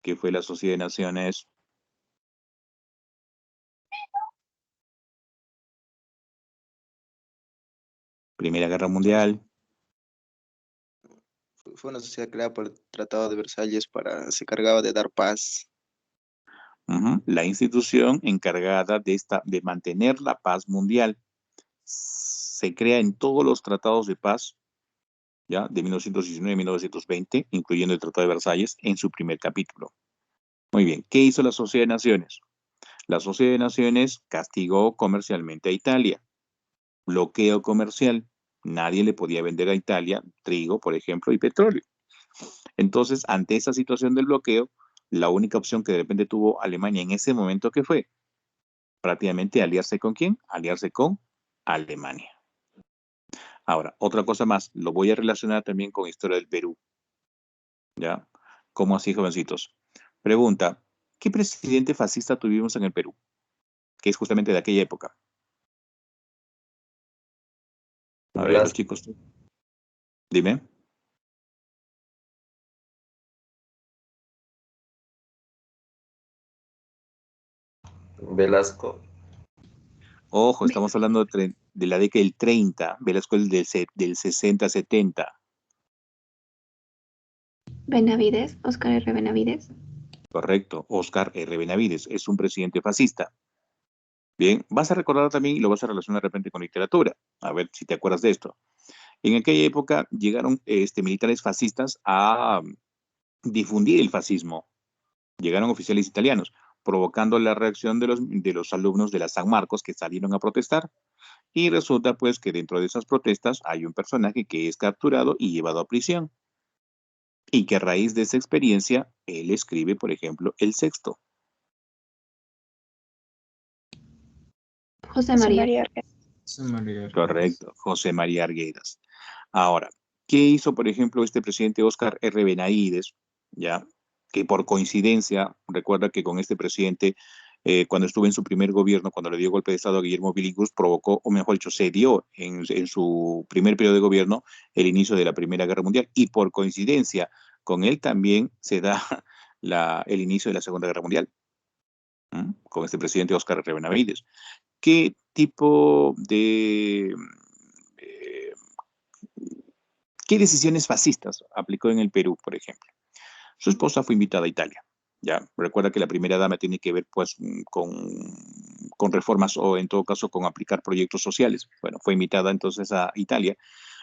¿Qué fue la Sociedad de Naciones? Primera Guerra Mundial. Fue una sociedad creada por el Tratado de Versalles se cargaba de dar paz. La institución encargada de mantener la paz mundial. Se crea en todos los tratados de paz, ¿ya?, de 1919 y 1920, incluyendo el Tratado de Versalles, en su primer capítulo. Muy bien, ¿qué hizo la Sociedad de Naciones? La Sociedad de Naciones castigó comercialmente a Italia. Bloqueo comercial. Nadie le podía vender a Italia trigo, por ejemplo, y petróleo. Entonces, ante esa situación del bloqueo, la única opción que de repente tuvo Alemania en ese momento, ¿qué fue? Prácticamente aliarse con ¿quién? Aliarse con Alemania. Ahora, otra cosa más, lo voy a relacionar también con historia del Perú. ¿Ya? ¿Cómo así, jovencitos? Pregunta, ¿qué presidente fascista tuvimos en el Perú? Que es justamente de aquella época. A ver, los Velasco. chicos. Dime. Velasco. Ojo, estamos hablando de la década del 30, Velasco el del 60-70. Benavides, Óscar R. Benavides. Correcto, Óscar R. Benavides es un presidente fascista. Bien, vas a recordar también y lo vas a relacionar de repente con literatura. A ver si te acuerdas de esto. En aquella época llegaron militares fascistas a difundir el fascismo. Llegaron oficiales italianos, provocando la reacción de los alumnos de la San Marcos que salieron a protestar. Y resulta pues que dentro de esas protestas hay un personaje que es capturado y llevado a prisión. Y que a raíz de esa experiencia, él escribe, por ejemplo, El Sexto. José María. José María Arguedas. Correcto, José María Arguedas. Ahora, ¿qué hizo, por ejemplo, este presidente Óscar R. Benavides? Ya, que por coincidencia, recuerda que con este presidente, cuando estuvo en su primer gobierno, cuando le dio golpe de Estado a Guillermo Billinghus, provocó, o mejor dicho, se dio en su primer periodo de gobierno el inicio de la Primera Guerra Mundial. Y por coincidencia, con él también se da el inicio de la Segunda Guerra Mundial. Con este presidente Óscar R. Benavides. ¿Qué tipo de... eh, ¿Qué decisiones fascistas aplicó en el Perú, por ejemplo? Su esposa fue invitada a Italia. Ya, recuerda que la primera dama tiene que ver pues con reformas o en todo caso con aplicar proyectos sociales. Bueno, fue invitada entonces a Italia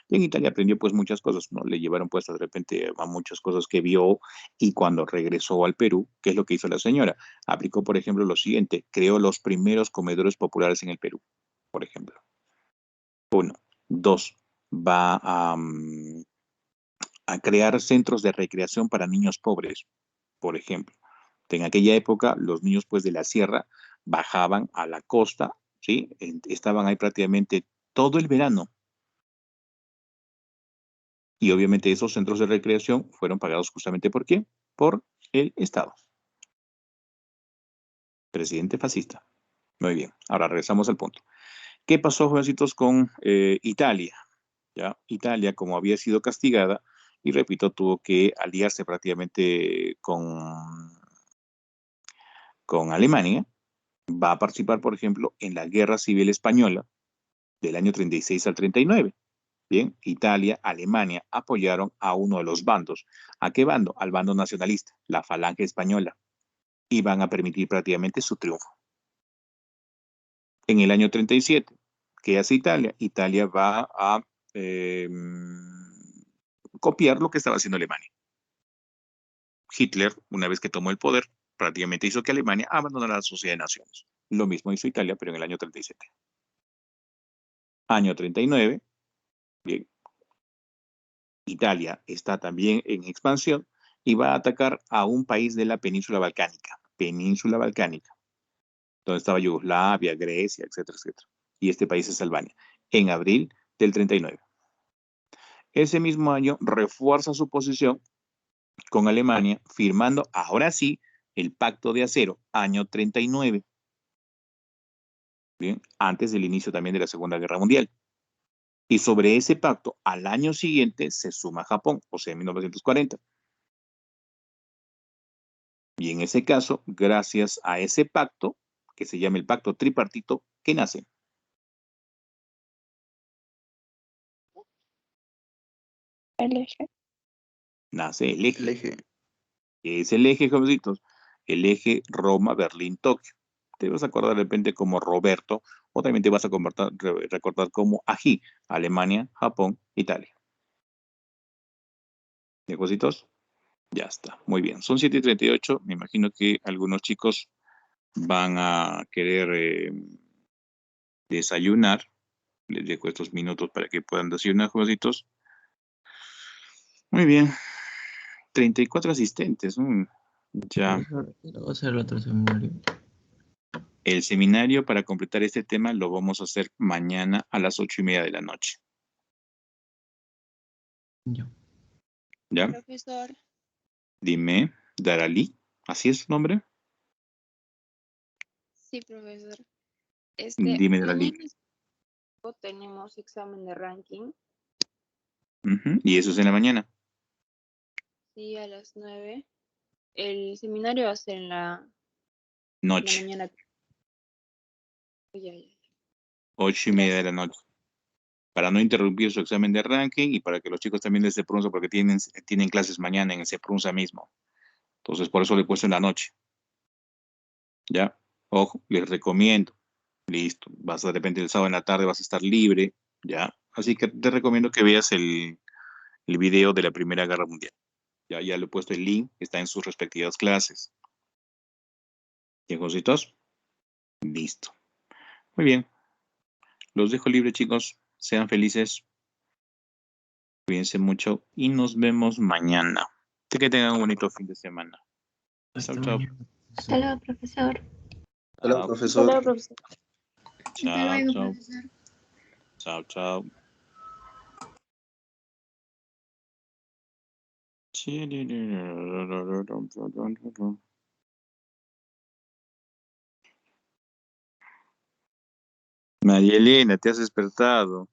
y en Italia aprendió pues muchas cosas, ¿no? Le llevaron pues de repente a muchas cosas que vio y cuando regresó al Perú, ¿qué es lo que hizo la señora? Aplicó, por ejemplo, lo siguiente, creó los primeros comedores populares en el Perú, por ejemplo. Uno. Dos, va a crear centros de recreación para niños pobres, por ejemplo. En aquella época, los niños pues de la sierra bajaban a la costa, ¿sí? Estaban ahí prácticamente todo el verano. Y obviamente esos centros de recreación fueron pagados justamente ¿por quién? Por el Estado. Presidente fascista. Muy bien, ahora regresamos al punto. ¿Qué pasó, jovencitos, con Italia? ¿Ya? Italia, como había sido castigada, y repito, tuvo que aliarse prácticamente con Alemania, va a participar, por ejemplo, en la Guerra Civil Española del año 36 al 39. Bien, Italia, Alemania apoyaron a uno de los bandos. ¿A qué bando? Al bando nacionalista, la Falange Española, y van a permitir prácticamente su triunfo. En el año 37, ¿qué hace Italia? Italia va a copiar lo que estaba haciendo Alemania. Hitler, una vez que tomó el poder, prácticamente hizo que Alemania abandonara la Sociedad de Naciones. Lo mismo hizo Italia, pero en el año 37. Año 39, bien, Italia está también en expansión y va a atacar a un país de la península balcánica, donde estaba Yugoslavia, Grecia, etcétera, etcétera. Y este país es Albania, en abril del 39. Ese mismo año refuerza su posición con Alemania, firmando ahora sí el Pacto de Acero, año 39. Bien, antes del inicio también de la Segunda Guerra Mundial. Y sobre ese pacto, al año siguiente se suma Japón, o sea, en 1940. Y en ese caso, gracias a ese pacto, que se llama el pacto tripartito, ¿qué nace? El eje. Nace el eje. El eje. ¿Qué es el eje, jovencitos? El eje Roma-Berlín-Tokio. Te vas a acordar de repente como Roberto, o también te vas a recordar como Ají, Alemania, Japón, Italia. ¿De cositos? Ya está, muy bien. Son 7:38. Me imagino que algunos chicos van a querer desayunar. Les dejo estos minutos para que puedan desayunar, jovencitos. Muy bien. 34 asistentes. Ya. Va a ser el otro seminario. El seminario para completar este tema lo vamos a hacer mañana a las 8:30 de la noche. Ya. ¿Ya? Profesor, Dime, Darali, ¿así es su nombre? sí, profesor. Dime, Darali. Mañana tenemos examen de ranking, Ujú, y eso es en la mañana. sí, a las 9. El seminario va a ser en la Noche, mañana. Ya, ya. 8:30 de la noche. Para no interrumpir su examen de ranking y para que los chicos también les dé CEPRUNSA porque tienen clases mañana en el CEPRUNSA mismo. Entonces, por eso le he puesto en la noche. ¿Ya? Ojo, les recomiendo. Listo. Vas a, de repente el sábado en la tarde vas a estar libre. ¿Ya? Así que te recomiendo que veas el video de la Primera Guerra Mundial. Ya le he puesto el link, está en sus respectivas clases. ¿Bien, cositos? Listo. Muy bien. Los dejo libre, chicos. Sean felices. Cuídense mucho y nos vemos mañana. Que tengan un bonito fin de semana. Hasta Chao, chao. mañana. Hasta luego, profesor. Hola, Chao, Hasta profesor. luego, profesor. Hasta chao, luego, chao. profesor. Chao, chao. María Elena, te has despertado.